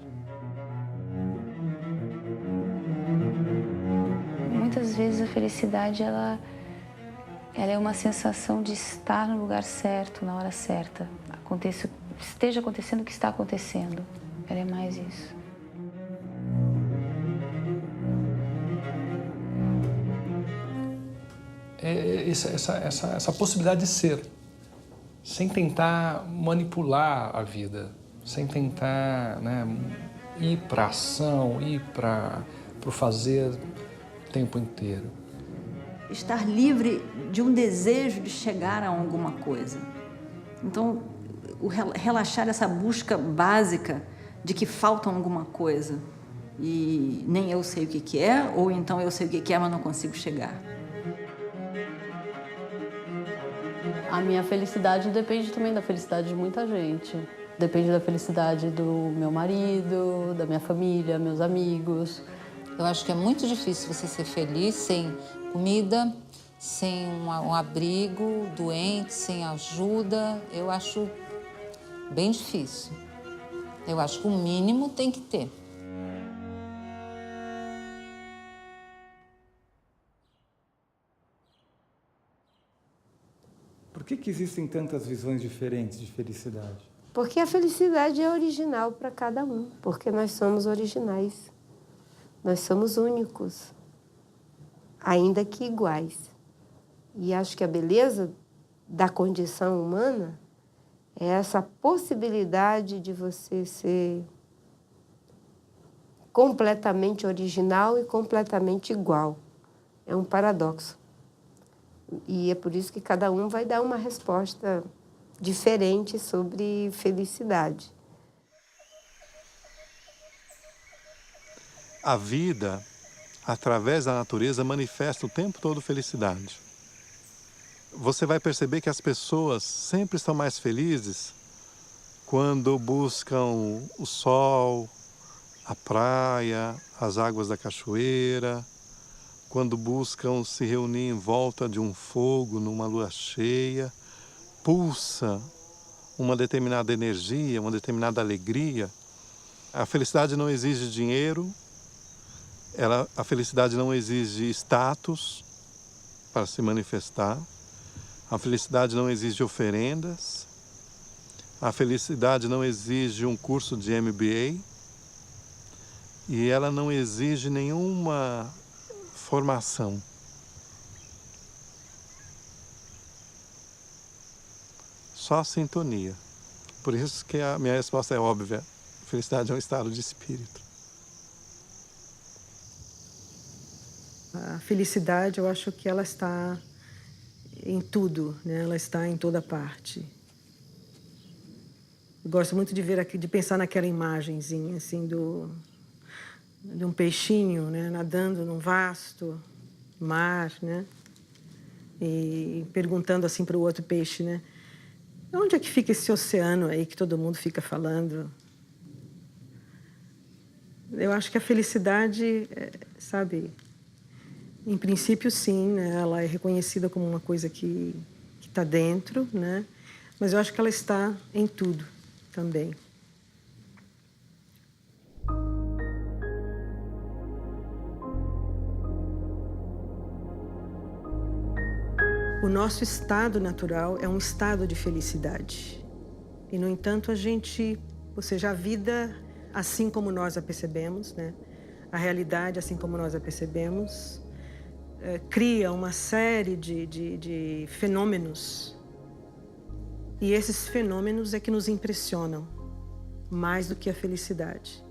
Muitas vezes a felicidade ela é uma sensação de estar no lugar certo, na hora certa. Esteja acontecendo o que está acontecendo. Ela é mais isso. Essa possibilidade de ser, sem tentar manipular a vida, sem tentar, né, ir para a ação, ir para o fazer o tempo inteiro. Estar livre de um desejo de chegar a alguma coisa. Então, relaxar essa busca básica de que falta alguma coisa e nem eu sei o que é, ou então eu sei o que é, mas não consigo chegar. A minha felicidade depende também da felicidade de muita gente. Depende da felicidade do meu marido, da minha família, meus amigos. Eu acho que é muito difícil você ser feliz sem comida, sem um abrigo, doente, sem ajuda. Eu acho bem difícil. Eu acho que o mínimo tem que ter. Por que existem tantas visões diferentes de felicidade? Porque a felicidade é original para cada um, porque nós somos originais. Nós somos únicos, ainda que iguais. E acho que a beleza da condição humana é essa possibilidade de você ser completamente original e completamente igual. É um paradoxo. E é por isso que cada um vai dar uma resposta diferente sobre felicidade. A vida, através da natureza, manifesta o tempo todo felicidade. Você vai perceber que as pessoas sempre estão mais felizes quando buscam o sol, a praia, as águas da cachoeira, quando buscam se reunir em volta de um fogo numa lua cheia, pulsa uma determinada energia, uma determinada alegria. A felicidade não exige dinheiro, a felicidade não exige status para se manifestar, a felicidade não exige oferendas, a felicidade não exige um curso de MBA e ela não exige nenhuma formação. Só sintonia. Por isso que a minha resposta é óbvia. Felicidade é um estado de espírito. A felicidade, eu acho que ela está em tudo, né? Ela está em toda parte. Eu gosto muito de ver aqui, de pensar naquela imagenzinha assim de um peixinho, né, nadando num vasto mar, né? E perguntando assim para o outro peixe, né? Onde é que fica esse oceano aí que todo mundo fica falando? Eu acho que a felicidade, sabe, em princípio sim, né? Ela é reconhecida como uma coisa que está dentro, né? Mas eu acho que ela está em tudo também. O nosso estado natural é um estado de felicidade. E, no entanto, ou seja, a vida, assim como nós a percebemos, né? A realidade, assim como nós a percebemos, cria uma série de fenômenos. E esses fenômenos é que nos impressionam mais do que a felicidade.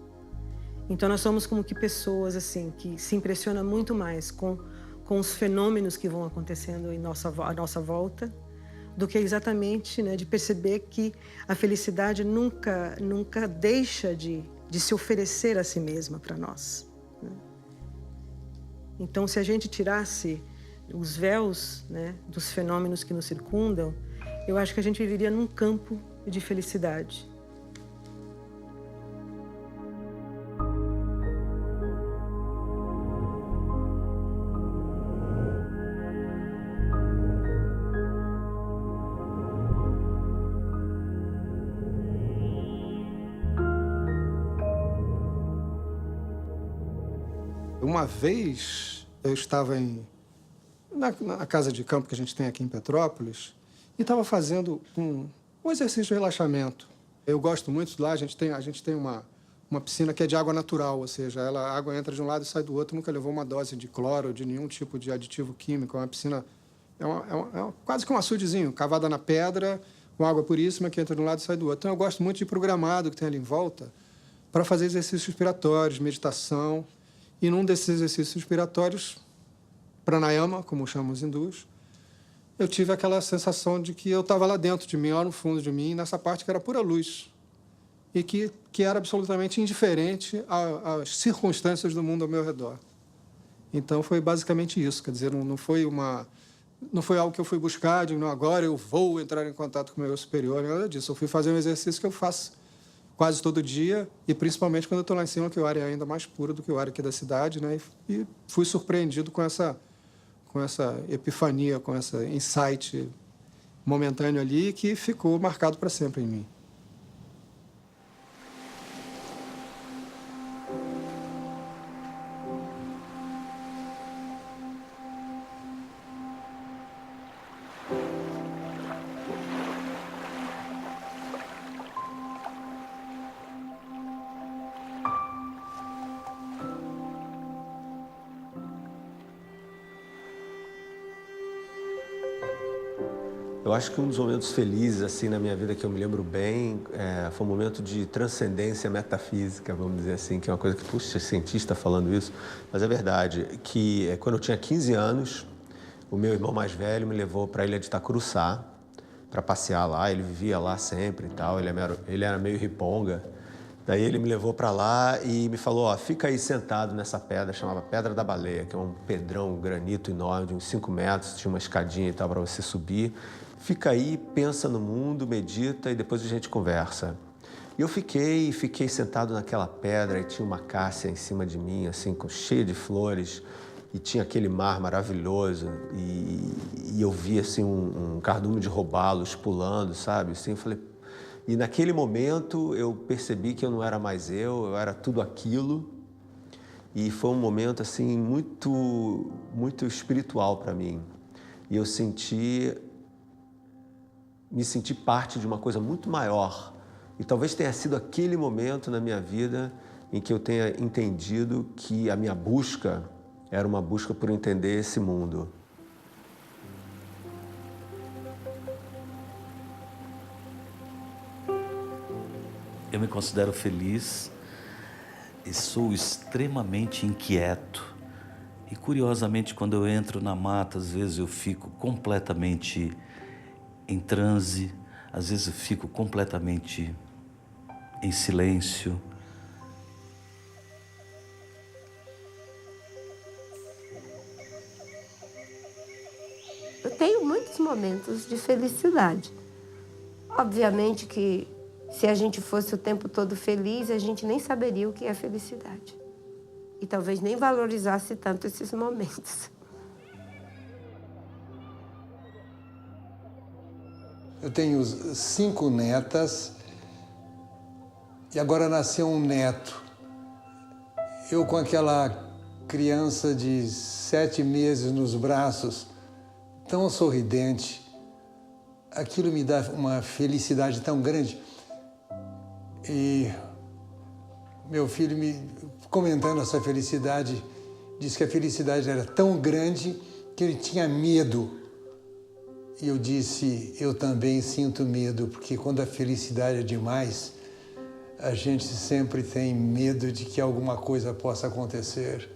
Então, nós somos como que pessoas assim, que se impressionam muito mais com os fenômenos que vão acontecendo à nossa volta, do que exatamente, né, de perceber que a felicidade nunca deixa de se oferecer a si mesma para nós, né? Então, se a gente tirasse os véus, né, dos fenômenos que nos circundam, eu acho que a gente viveria num campo de felicidade. Uma vez eu estava na casa de campo que a gente tem aqui em Petrópolis e estava fazendo um exercício de relaxamento. Eu gosto muito lá, a gente tem uma piscina que é de água natural, ou seja, a água entra de um lado e sai do outro, nunca levou uma dose de cloro ou de nenhum tipo de aditivo químico. É uma piscina, quase que um açudezinho, cavada na pedra, com água puríssima que entra de um lado e sai do outro. Então eu gosto muito de programado que tem ali em volta para fazer exercícios respiratórios, meditação. E num desses exercícios respiratórios, pranayama, como chamam os hindus, eu tive aquela sensação de que eu estava lá dentro de mim, lá no fundo de mim, nessa parte que era pura luz. E que era absolutamente indiferente às circunstâncias do mundo ao meu redor. Então, foi basicamente isso. Quer dizer, não foi algo que eu fui buscar, de não, agora eu vou entrar em contato com o meu eu superior, nada disso. Eu fui fazer um exercício que eu faço quase todo dia, e principalmente quando eu estou lá em cima, que o ar é ainda mais puro do que o ar aqui da cidade, né? E fui surpreendido com essa epifania, com esse insight momentâneo ali, que ficou marcado para sempre em mim. Eu acho que um dos momentos felizes assim na minha vida que eu me lembro bem foi um momento de transcendência metafísica, vamos dizer assim, que é uma coisa que, puxa, cientista falando isso, mas é verdade, que quando eu tinha 15 anos, o meu irmão mais velho me levou para a ilha de Itacuruçá para passear lá, ele vivia lá sempre e tal, ele era meio riponga. Daí ele me levou para lá e me falou, ó, fica aí sentado nessa pedra, chamava Pedra da Baleia, que é um pedrão, um granito enorme, de uns 5 metros, tinha uma escadinha e tal para você subir. Fica aí, pensa no mundo, medita e depois a gente conversa. E eu fiquei sentado naquela pedra e tinha uma cássia em cima de mim, assim, cheia de flores, e tinha aquele mar maravilhoso, e eu vi, assim, um cardume de robalos pulando, sabe? Assim, eu falei... E naquele momento eu percebi que eu não era mais eu era tudo aquilo. E foi um momento assim muito, muito espiritual para mim. E eu me senti parte de uma coisa muito maior. E talvez tenha sido aquele momento na minha vida em que eu tenha entendido que a minha busca era uma busca por entender esse mundo. Eu me considero feliz e sou extremamente inquieto. E curiosamente, quando eu entro na mata, às vezes eu fico completamente em transe, às vezes eu fico completamente em silêncio. Eu tenho muitos momentos de felicidade. Obviamente que se a gente fosse o tempo todo feliz, a gente nem saberia o que é felicidade. E talvez nem valorizasse tanto esses momentos. Eu tenho 5 netas e agora nasceu um neto. Eu com aquela criança de 7 meses nos braços, tão sorridente, aquilo me dá uma felicidade tão grande. E meu filho, comentando essa felicidade, disse que a felicidade era tão grande que ele tinha medo. E eu disse, eu também sinto medo, porque quando a felicidade é demais, a gente sempre tem medo de que alguma coisa possa acontecer.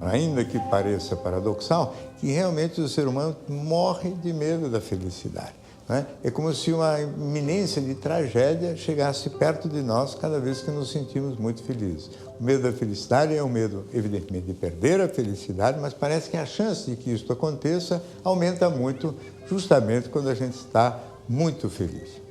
Ainda que pareça paradoxal, que realmente o ser humano morre de medo da felicidade, né? É como se uma iminência de tragédia chegasse perto de nós cada vez que nos sentimos muito felizes. O medo da felicidade é o medo, evidentemente, de perder a felicidade, mas parece que a chance de que isso aconteça aumenta muito justamente quando a gente está muito feliz.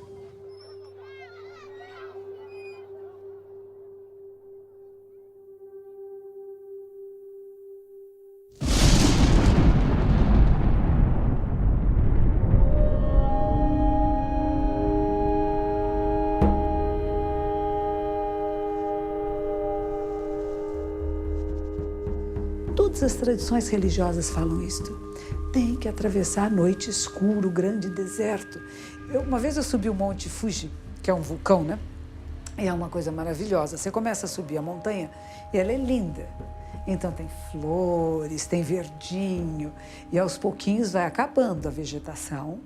Todas as tradições religiosas falam isto. Tem que atravessar a noite escura, o grande deserto. Uma vez eu subi o Monte Fuji, que é um vulcão, né? E é uma coisa maravilhosa. Você começa a subir a montanha e ela é linda. Então tem flores, tem verdinho, e aos pouquinhos vai acabando a vegetação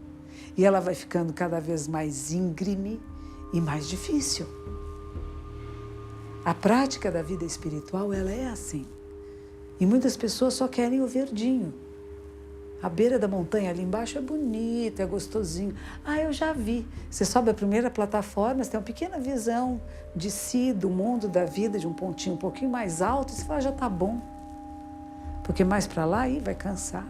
e ela vai ficando cada vez mais íngreme e mais difícil. A prática da vida espiritual, ela é assim. E muitas pessoas só querem o verdinho. A beira da montanha ali embaixo é bonita, é gostosinho. Ah, eu já vi. Você sobe a primeira plataforma, você tem uma pequena visão de si, do mundo, da vida, de um pontinho um pouquinho mais alto, e você fala, já tá bom. Porque mais para lá, aí vai cansar.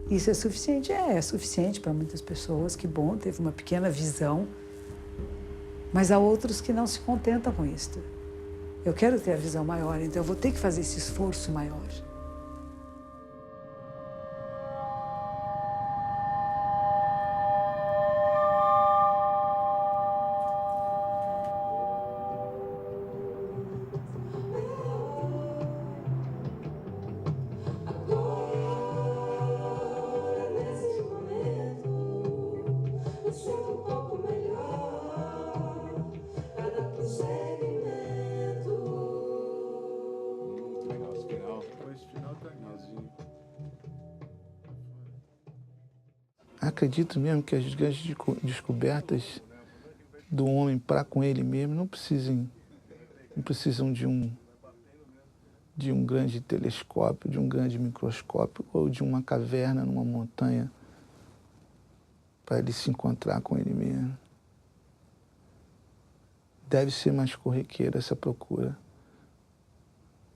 Isso é suficiente? É suficiente para muitas pessoas, que bom, teve uma pequena visão. Mas há outros que não se contentam com isto. Eu quero ter a visão maior, então eu vou ter que fazer esse esforço maior. acredito mesmo que as grandes descobertas do homem para com ele mesmo não precisam de um grande telescópio, de um grande microscópio ou de uma caverna numa montanha para ele se encontrar com ele mesmo. Deve ser mais corriqueira essa procura.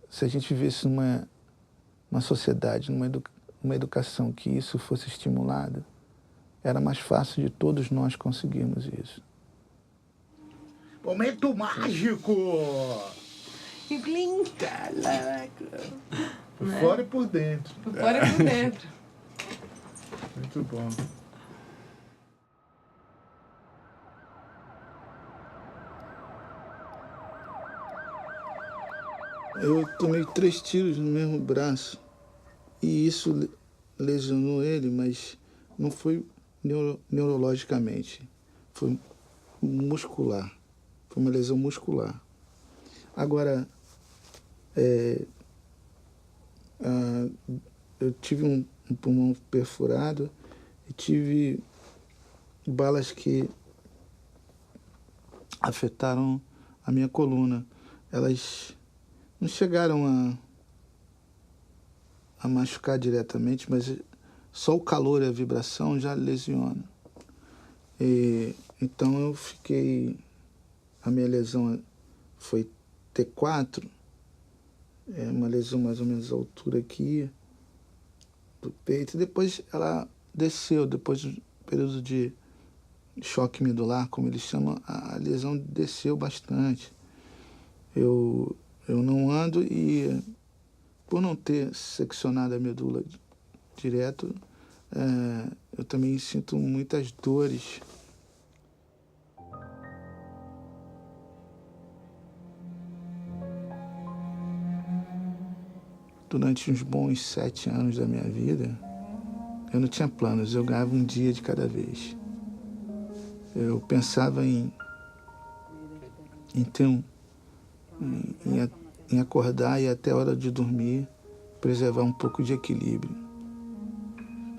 Se a gente vivesse numa sociedade, numa educação que isso fosse estimulado, era mais fácil de todos nós conseguirmos isso. Momento mágico! Caraca! Por fora e por dentro. Por fora e por dentro. Muito bom. Eu tomei 3 tiros no mesmo braço e isso lesionou ele, mas não foi neurologicamente, foi muscular, foi uma lesão muscular. Agora, eu tive um pulmão perfurado e tive balas que afetaram a minha coluna. Elas não chegaram a machucar diretamente, mas só o calor e a vibração já lesiona. Então eu fiquei... A minha lesão foi T4, uma lesão mais ou menos à altura aqui do peito. Depois ela desceu, depois do período de choque medular, como eles chamam, a lesão desceu bastante. Eu não ando e, por não ter seccionado a medula direto, eu também sinto muitas dores. Durante uns bons 7 anos da minha vida, eu não tinha planos, eu ganhava um dia de cada vez. Eu pensava em acordar e até a hora de dormir, preservar um pouco de equilíbrio,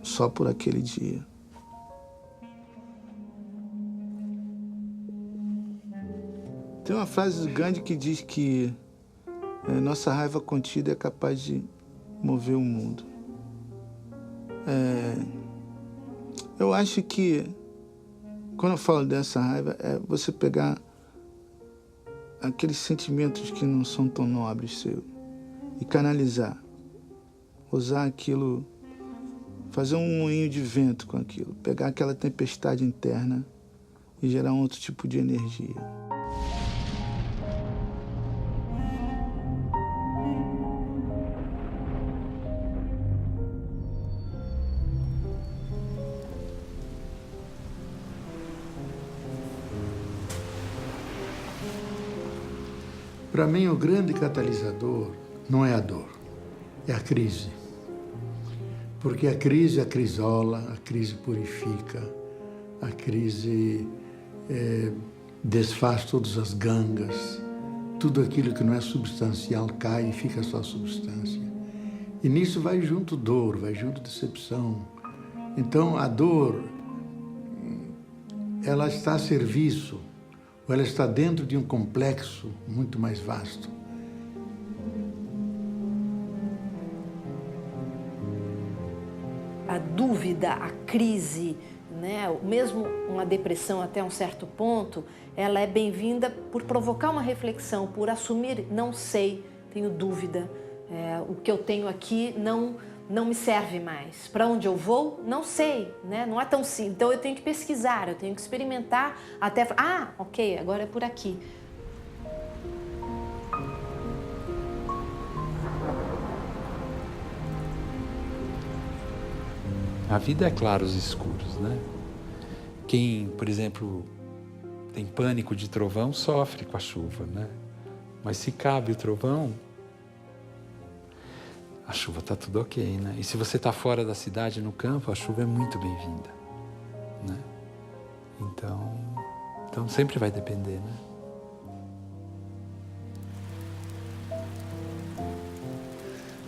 só por aquele dia. Tem uma frase do Gandhi que diz que nossa raiva contida é capaz de mover o mundo. Eu acho que, quando eu falo dessa raiva, é você pegar aqueles sentimentos que não são tão nobres seu e canalizar, usar aquilo, fazer um moinho de vento com aquilo, pegar aquela tempestade interna e gerar um outro tipo de energia. Para mim, o grande catalisador não é a dor, é a crise. Porque a crise acrisola, a crise purifica, a crise desfaz todas as gangas, tudo aquilo que não é substancial cai e fica só substância. E nisso vai junto dor, vai junto decepção. Então, a dor, ela está a serviço, ou ela está dentro de um complexo muito mais vasto. A dúvida, a crise, né? Mesmo uma depressão até um certo ponto, ela é bem-vinda por provocar uma reflexão, por assumir, não sei, tenho dúvida, o que eu tenho aqui não me serve mais. Para onde eu vou? Não sei, né? Não é tão simples. Então eu tenho que pesquisar, eu tenho que experimentar até... Ah, ok, agora é por aqui. A vida é claros e escuros, né? Quem, por exemplo, tem pânico de trovão, sofre com a chuva, né? Mas se cabe o trovão, a chuva está tudo ok, né? E se você está fora da cidade, no campo, a chuva é muito bem-vinda, né? Então sempre vai depender, né?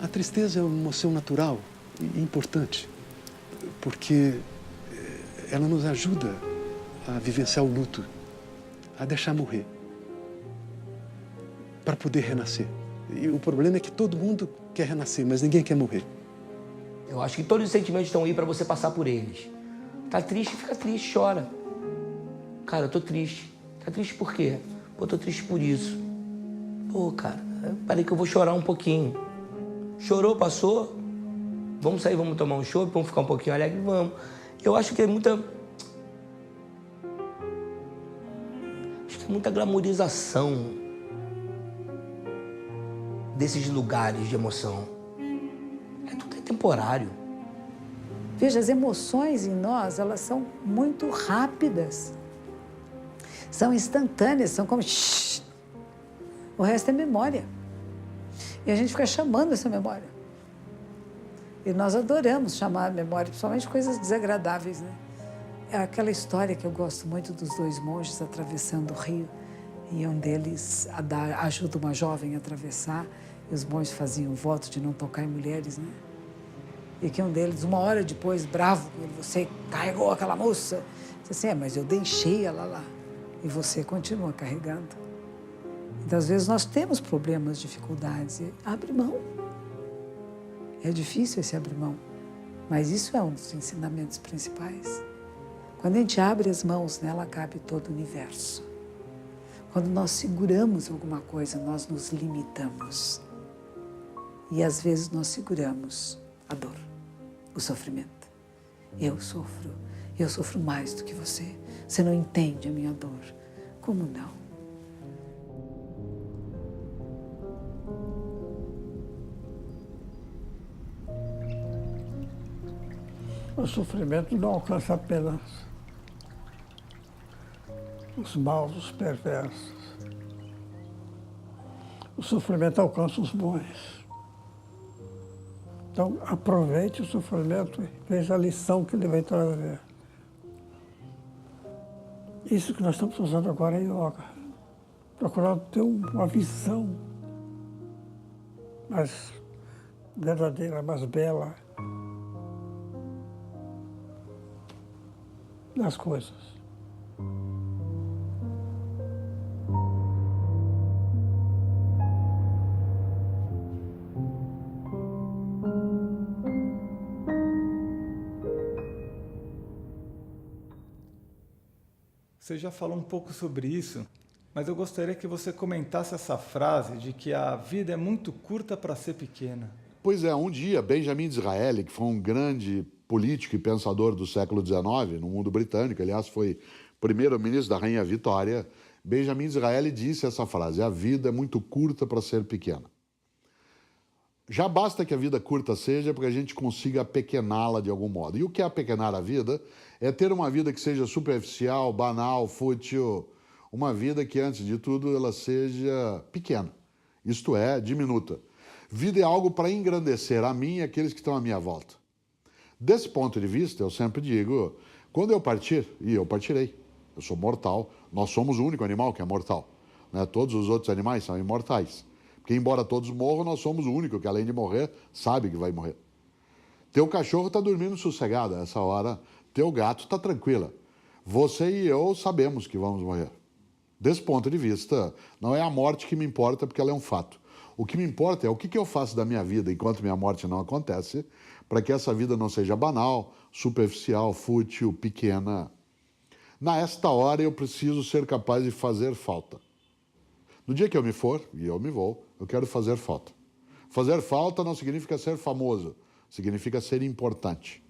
A tristeza é uma emoção natural e importante, porque ela nos ajuda a vivenciar o luto, a deixar morrer, para poder renascer. E o problema é que todo mundo quer renascer, mas ninguém quer morrer. Eu acho que todos os sentimentos estão aí para você passar por eles. Tá triste, fica triste, chora. Cara, eu tô triste. Tá triste por quê? Pô, tô triste por isso. Pô, cara, parei que eu vou chorar um pouquinho. Chorou, passou? Vamos sair, vamos tomar um chopp, vamos ficar um pouquinho alegre? Vamos. Eu acho que é muita... Acho que é muita glamorização desses lugares de emoção. Tudo é temporário. Veja, as emoções em nós, elas são muito rápidas. São instantâneas, são como... O resto é memória. E a gente fica chamando essa memória. E nós adoramos chamar a memória, principalmente coisas desagradáveis, né? É aquela história que eu gosto muito dos dois monges atravessando o rio. E um deles ajuda uma jovem a atravessar. E os monges faziam o voto de não tocar em mulheres, né? E que um deles, uma hora depois, bravo, você carregou aquela moça. Disse assim, mas eu deixei ela lá. E você continua carregando. Então, às vezes, nós temos problemas, dificuldades. E abre mão. É difícil esse abrir mão. Mas isso é um dos ensinamentos principais. Quando a gente abre as mãos, nela cabe todo o universo. Quando nós seguramos alguma coisa, nós nos limitamos. E, às vezes, nós seguramos a dor, o sofrimento. Eu sofro mais do que você. Você não entende a minha dor. Como não? O sofrimento não alcança apenas os maus, os perversos. O sofrimento alcança os bons. Então, aproveite o sofrimento e veja a lição que ele vai trazer. Isso que nós estamos usando agora é yoga. Procurar ter uma visão mais verdadeira, mais bela das coisas. Você já falou um pouco sobre isso, mas eu gostaria que você comentasse essa frase de que a vida é muito curta para ser pequena. Pois é, um dia, Benjamin Disraeli, que foi um grande político e pensador do século XIX, no mundo britânico, aliás, foi primeiro-ministro da Rainha Vitória, Benjamin Disraeli disse essa frase, a vida é muito curta para ser pequena. Já basta que a vida curta seja para que a gente consiga apequená-la de algum modo. E o que é apequenar a vida? É ter uma vida que seja superficial, banal, fútil, uma vida que, antes de tudo, ela seja pequena, isto é, diminuta. Vida é algo para engrandecer a mim e aqueles que estão à minha volta. Desse ponto de vista, eu sempre digo, quando eu partir, e eu partirei, eu sou mortal, nós somos o único animal que é mortal, né? Todos os outros animais são imortais. Porque, embora todos morram, nós somos o único que, além de morrer, sabe que vai morrer. Teu cachorro está dormindo sossegado a essa hora, teu gato está tranquila. Você e eu sabemos que vamos morrer. Desse ponto de vista, não é a morte que me importa, porque ela é um fato. O que me importa é o que eu faço da minha vida enquanto minha morte não acontece, para que essa vida não seja banal, superficial, fútil, pequena. Nesta hora eu preciso ser capaz de fazer falta. No dia que eu me for, e eu me vou, eu quero fazer falta. Fazer falta não significa ser famoso, significa ser importante.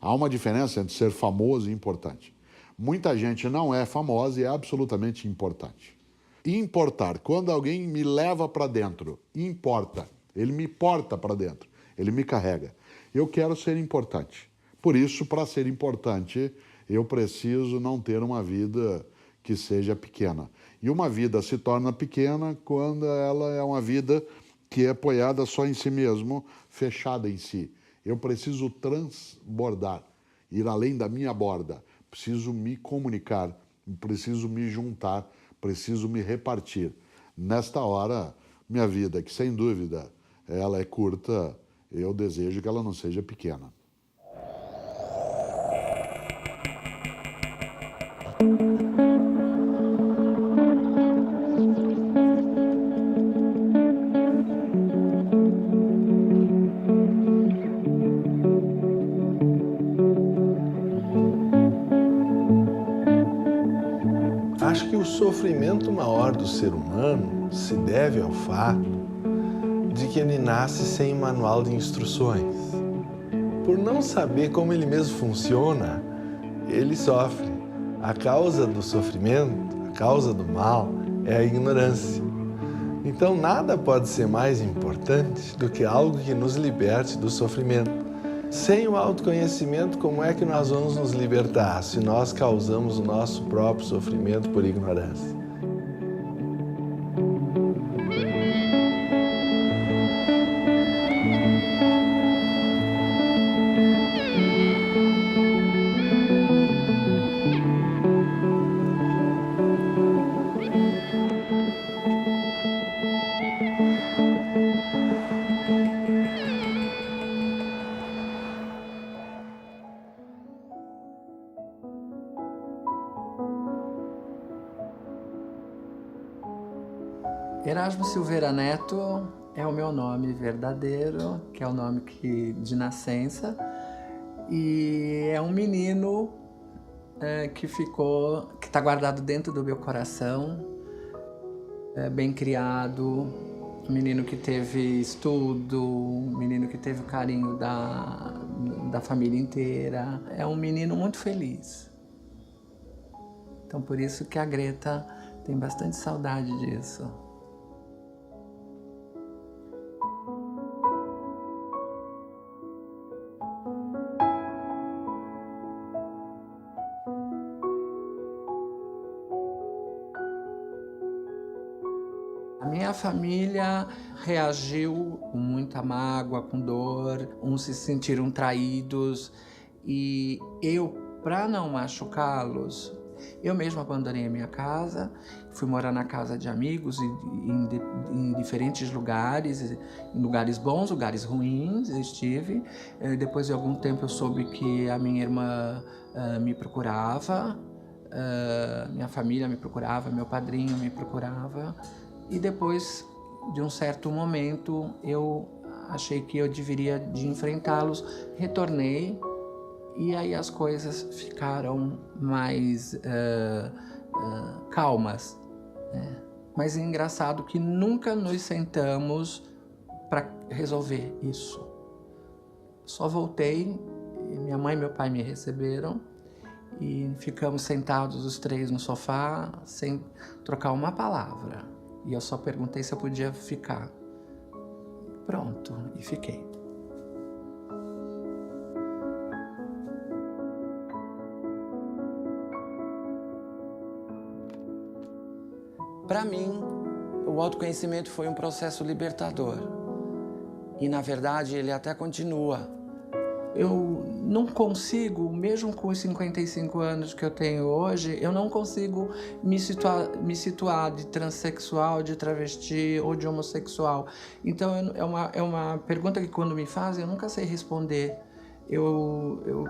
Há uma diferença entre ser famoso e importante. Muita gente não é famosa e é absolutamente importante. Importar, quando alguém me leva para dentro, importa, ele me porta para dentro, ele me carrega. Eu quero ser importante. Por isso, para ser importante, eu preciso não ter uma vida que seja pequena. E uma vida se torna pequena quando ela é uma vida que é apoiada só em si mesmo, fechada em si. Eu preciso transbordar, ir além da minha borda. Preciso me comunicar, preciso me juntar, preciso me repartir. Nesta hora, minha vida, que sem dúvida ela é curta, eu desejo que ela não seja pequena. Acho que o sofrimento maior do ser humano se deve ao fato de que ele nasce sem manual de instruções. Por não saber como ele mesmo funciona, ele sofre. A causa do sofrimento, a causa do mal, é a ignorância. Então nada pode ser mais importante do que algo que nos liberte do sofrimento. Sem o autoconhecimento, como é que nós vamos nos libertar se nós causamos o nosso próprio sofrimento por ignorância? Erasmo Silveira Neto é o meu nome verdadeiro, que é o nome de nascença, e é um menino que está guardado dentro do meu coração, bem criado, um menino que teve estudo, um menino que teve o carinho da família inteira. É um menino muito feliz. Então por isso que a Greta tem bastante saudade disso. A minha família reagiu com muita mágoa, com dor, uns se sentiram traídos e eu, para não machucá-los, eu mesma abandonei a minha casa, fui morar na casa de amigos em diferentes lugares, em lugares bons, lugares ruins, eu estive. Depois de algum tempo eu soube que a minha irmã me procurava, minha família me procurava, meu padrinho me procurava. E depois de um certo momento eu achei que eu deveria de enfrentá-los, retornei e aí as coisas ficaram mais calmas. Né? Mas é engraçado que nunca nos sentamos para resolver isso. Só voltei, minha mãe e meu pai me receberam e ficamos sentados os três no sofá sem trocar uma palavra. E eu só perguntei se eu podia ficar. Pronto, e fiquei. Para mim, o autoconhecimento foi um processo libertador. E, na verdade, ele até continua. Eu não consigo, mesmo com os 55 anos que eu tenho hoje, eu não consigo me situar de transexual, de travesti ou de homossexual. Então, é uma pergunta que quando me fazem, eu nunca sei responder.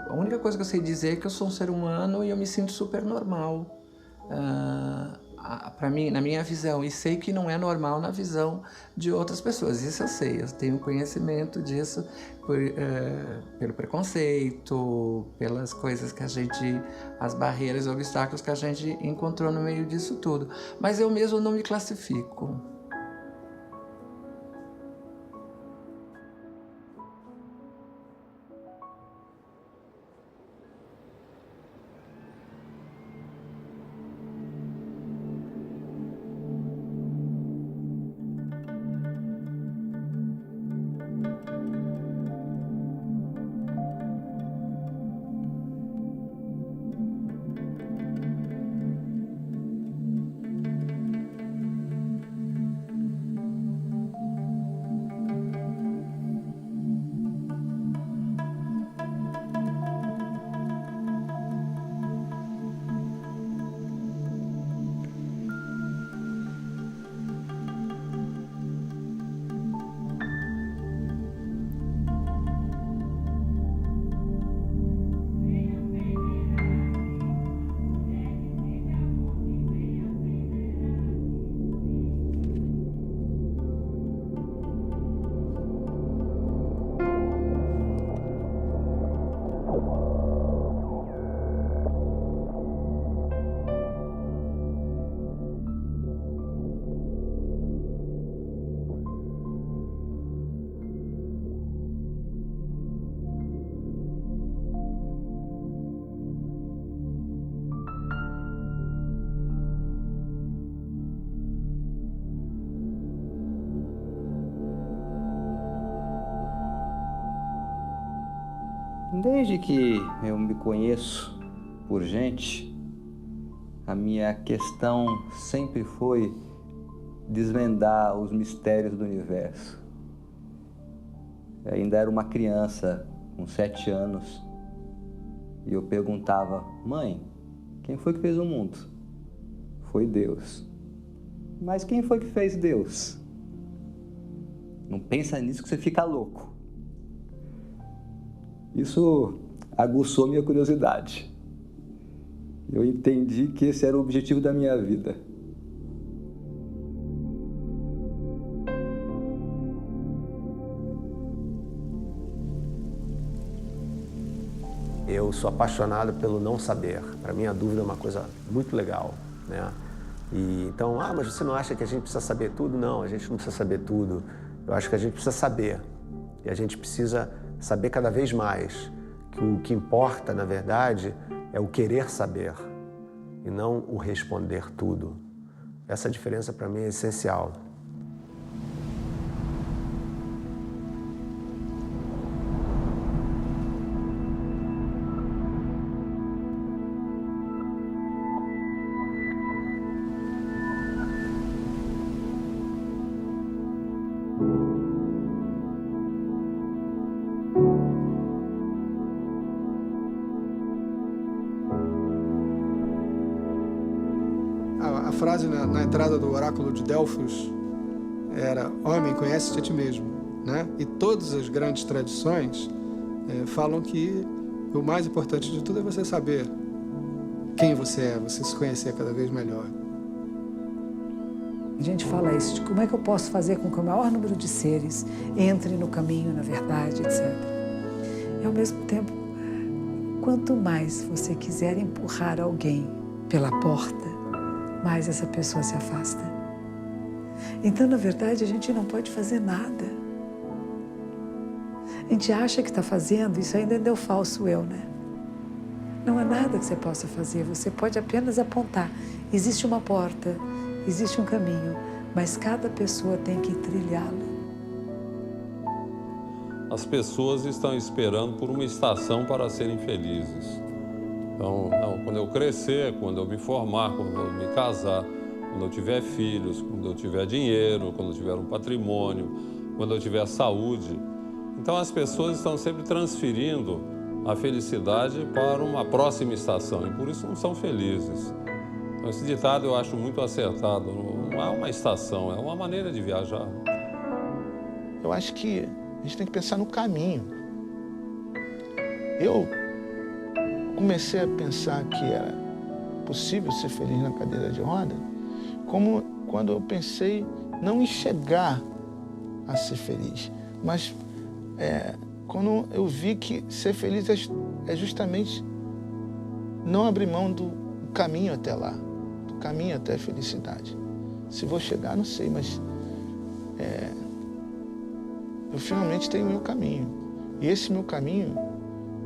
A única coisa que eu sei dizer é que eu sou um ser humano e eu me sinto super normal. Para mim, na minha visão, e sei que não é normal na visão de outras pessoas. Isso eu sei, eu tenho conhecimento disso pelo preconceito, pelas coisas que as barreiras e obstáculos que a gente encontrou no meio disso tudo. Mas eu mesmo não me classifico. Desde que eu me conheço por gente, a minha questão sempre foi desvendar os mistérios do universo. Eu ainda era uma criança, com 7 anos, e eu perguntava: mãe, quem foi que fez o mundo? Foi Deus. Mas quem foi que fez Deus? Não pensa nisso que você fica louco. Isso aguçou minha curiosidade. Eu entendi que esse era o objetivo da minha vida. Eu sou apaixonado pelo não saber. Para mim, a dúvida é uma coisa muito legal, né? E então, mas você não acha que a gente precisa saber tudo? Não, a gente não precisa saber tudo. Eu acho que a gente precisa saber. E a gente precisa saber cada vez mais. Que o que importa, na verdade, é o querer saber e não o responder tudo. Essa diferença, para mim, é essencial. A frase na entrada do oráculo de Delfos era: homem, conhece-te a ti mesmo, né? E todas as grandes tradições falam que o mais importante de tudo é você saber quem você é, você se conhecer cada vez melhor. A gente fala isso, de como é que eu posso fazer com que o maior número de seres entre no caminho, na verdade, etc. E ao mesmo tempo, quanto mais você quiser empurrar alguém pela porta, mais essa pessoa se afasta. Então, na verdade, a gente não pode fazer nada. A gente acha que está fazendo, isso ainda é o falso eu, né? Não há nada que você possa fazer, você pode apenas apontar. Existe uma porta, existe um caminho, mas cada pessoa tem que trilhá-lo. As pessoas estão esperando por uma estação para serem felizes. Então, quando eu crescer, quando eu me formar, quando eu me casar, quando eu tiver filhos, quando eu tiver dinheiro, quando eu tiver um patrimônio, quando eu tiver saúde. Então, as pessoas estão sempre transferindo a felicidade para uma próxima estação e por isso não são felizes. Então, esse ditado eu acho muito acertado. Não é uma estação, é uma maneira de viajar. Eu acho que a gente tem que pensar no caminho. Eu comecei a pensar que era possível ser feliz na cadeira de roda, como quando eu pensei não em chegar a ser feliz, mas quando eu vi que ser feliz é justamente não abrir mão do caminho até lá, do caminho até a felicidade. Se vou chegar, não sei, mas eu finalmente tenho o meu caminho. E esse meu caminho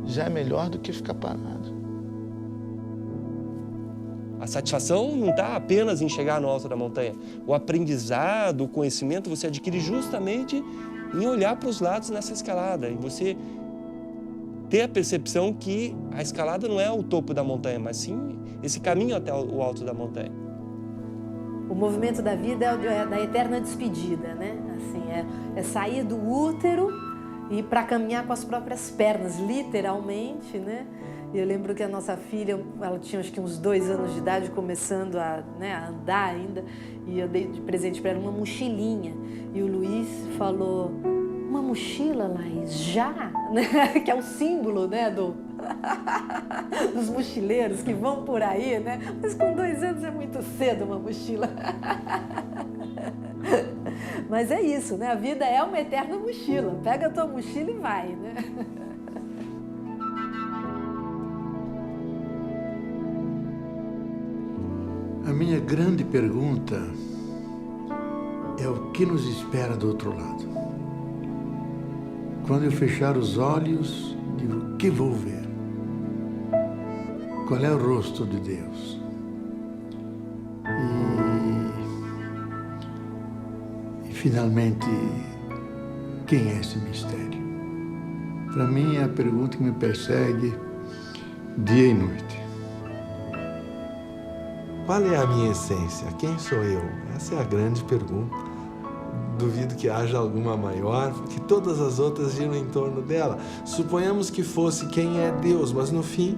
já é melhor do que ficar parado. A satisfação não está apenas em chegar no alto da montanha. O aprendizado, o conhecimento, você adquire justamente em olhar para os lados nessa escalada. E você ter a percepção que a escalada não é o topo da montanha, mas sim esse caminho até o alto da montanha. O movimento da vida é da eterna despedida, né? Assim, é sair do útero e para caminhar com as próprias pernas, literalmente, né? E eu lembro que a nossa filha, ela tinha acho que uns 2 anos de idade, começando a andar ainda, e eu dei de presente para ela uma mochilinha. E o Luiz falou: uma mochila, Laís, já? Que é o símbolo, né, dos mochileiros que vão por aí, né? Mas com 2 anos é muito cedo uma mochila. Mas é isso, né? A vida é uma eterna mochila. Pega a tua mochila e vai, né? A minha grande pergunta é o que nos espera do outro lado. Quando eu fechar os olhos, digo: o que vou ver? Qual é o rosto de Deus? E finalmente, quem é esse mistério? para mim é a pergunta que me persegue dia e noite. Qual é a minha essência? Quem sou eu? Essa é a grande pergunta. Duvido que haja alguma maior, porque todas as outras giram em torno dela. Suponhamos que fosse quem é Deus, mas no fim,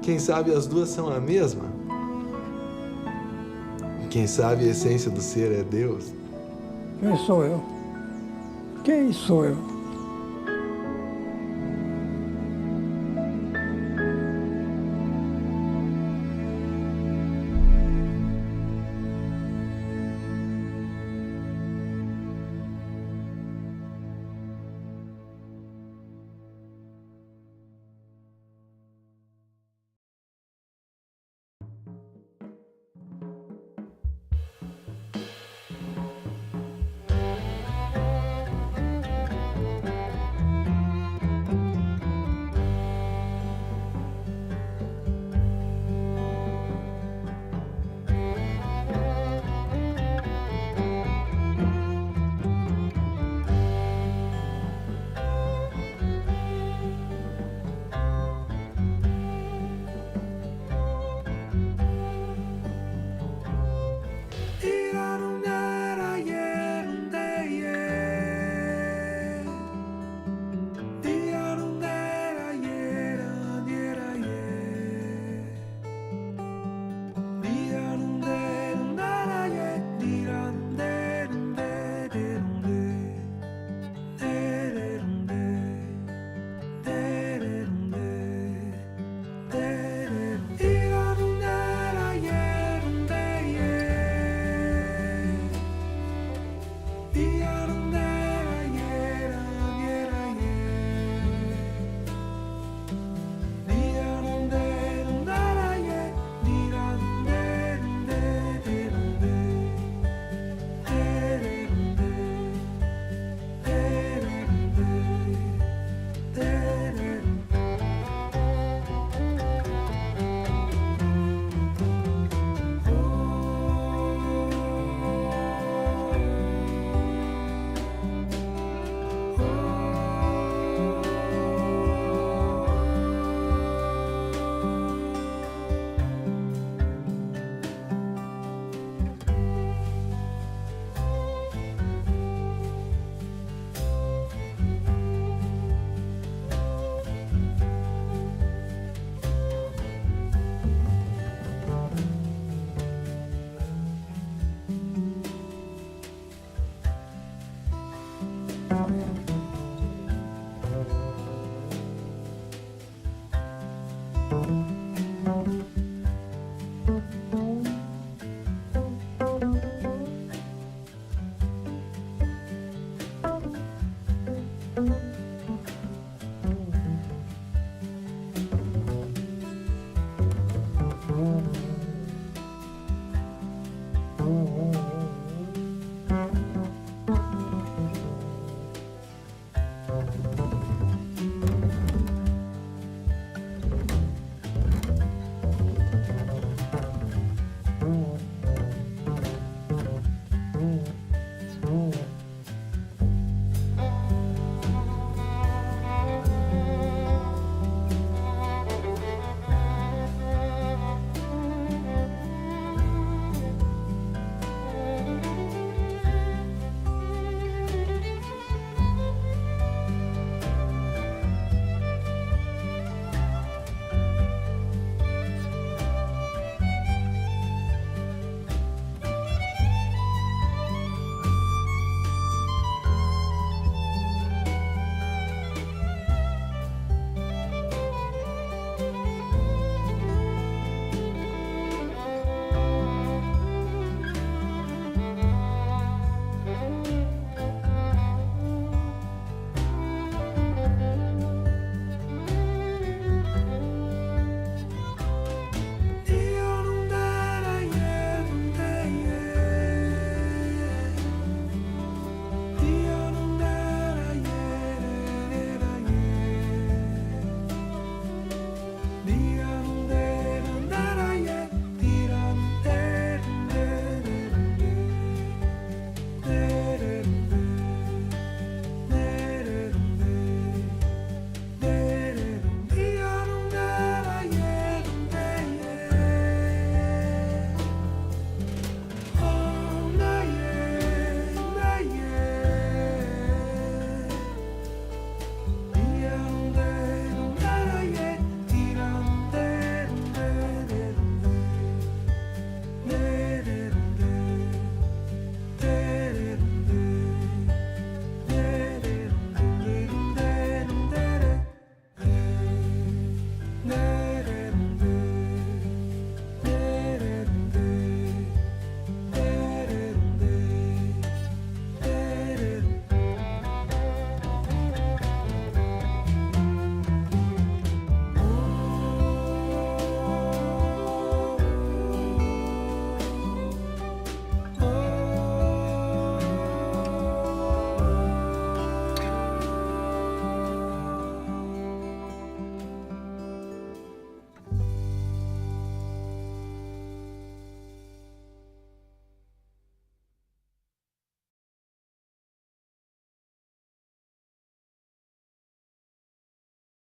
quem sabe as duas são a mesma? Quem sabe a essência do ser é Deus? Quem sou eu? Quem sou eu?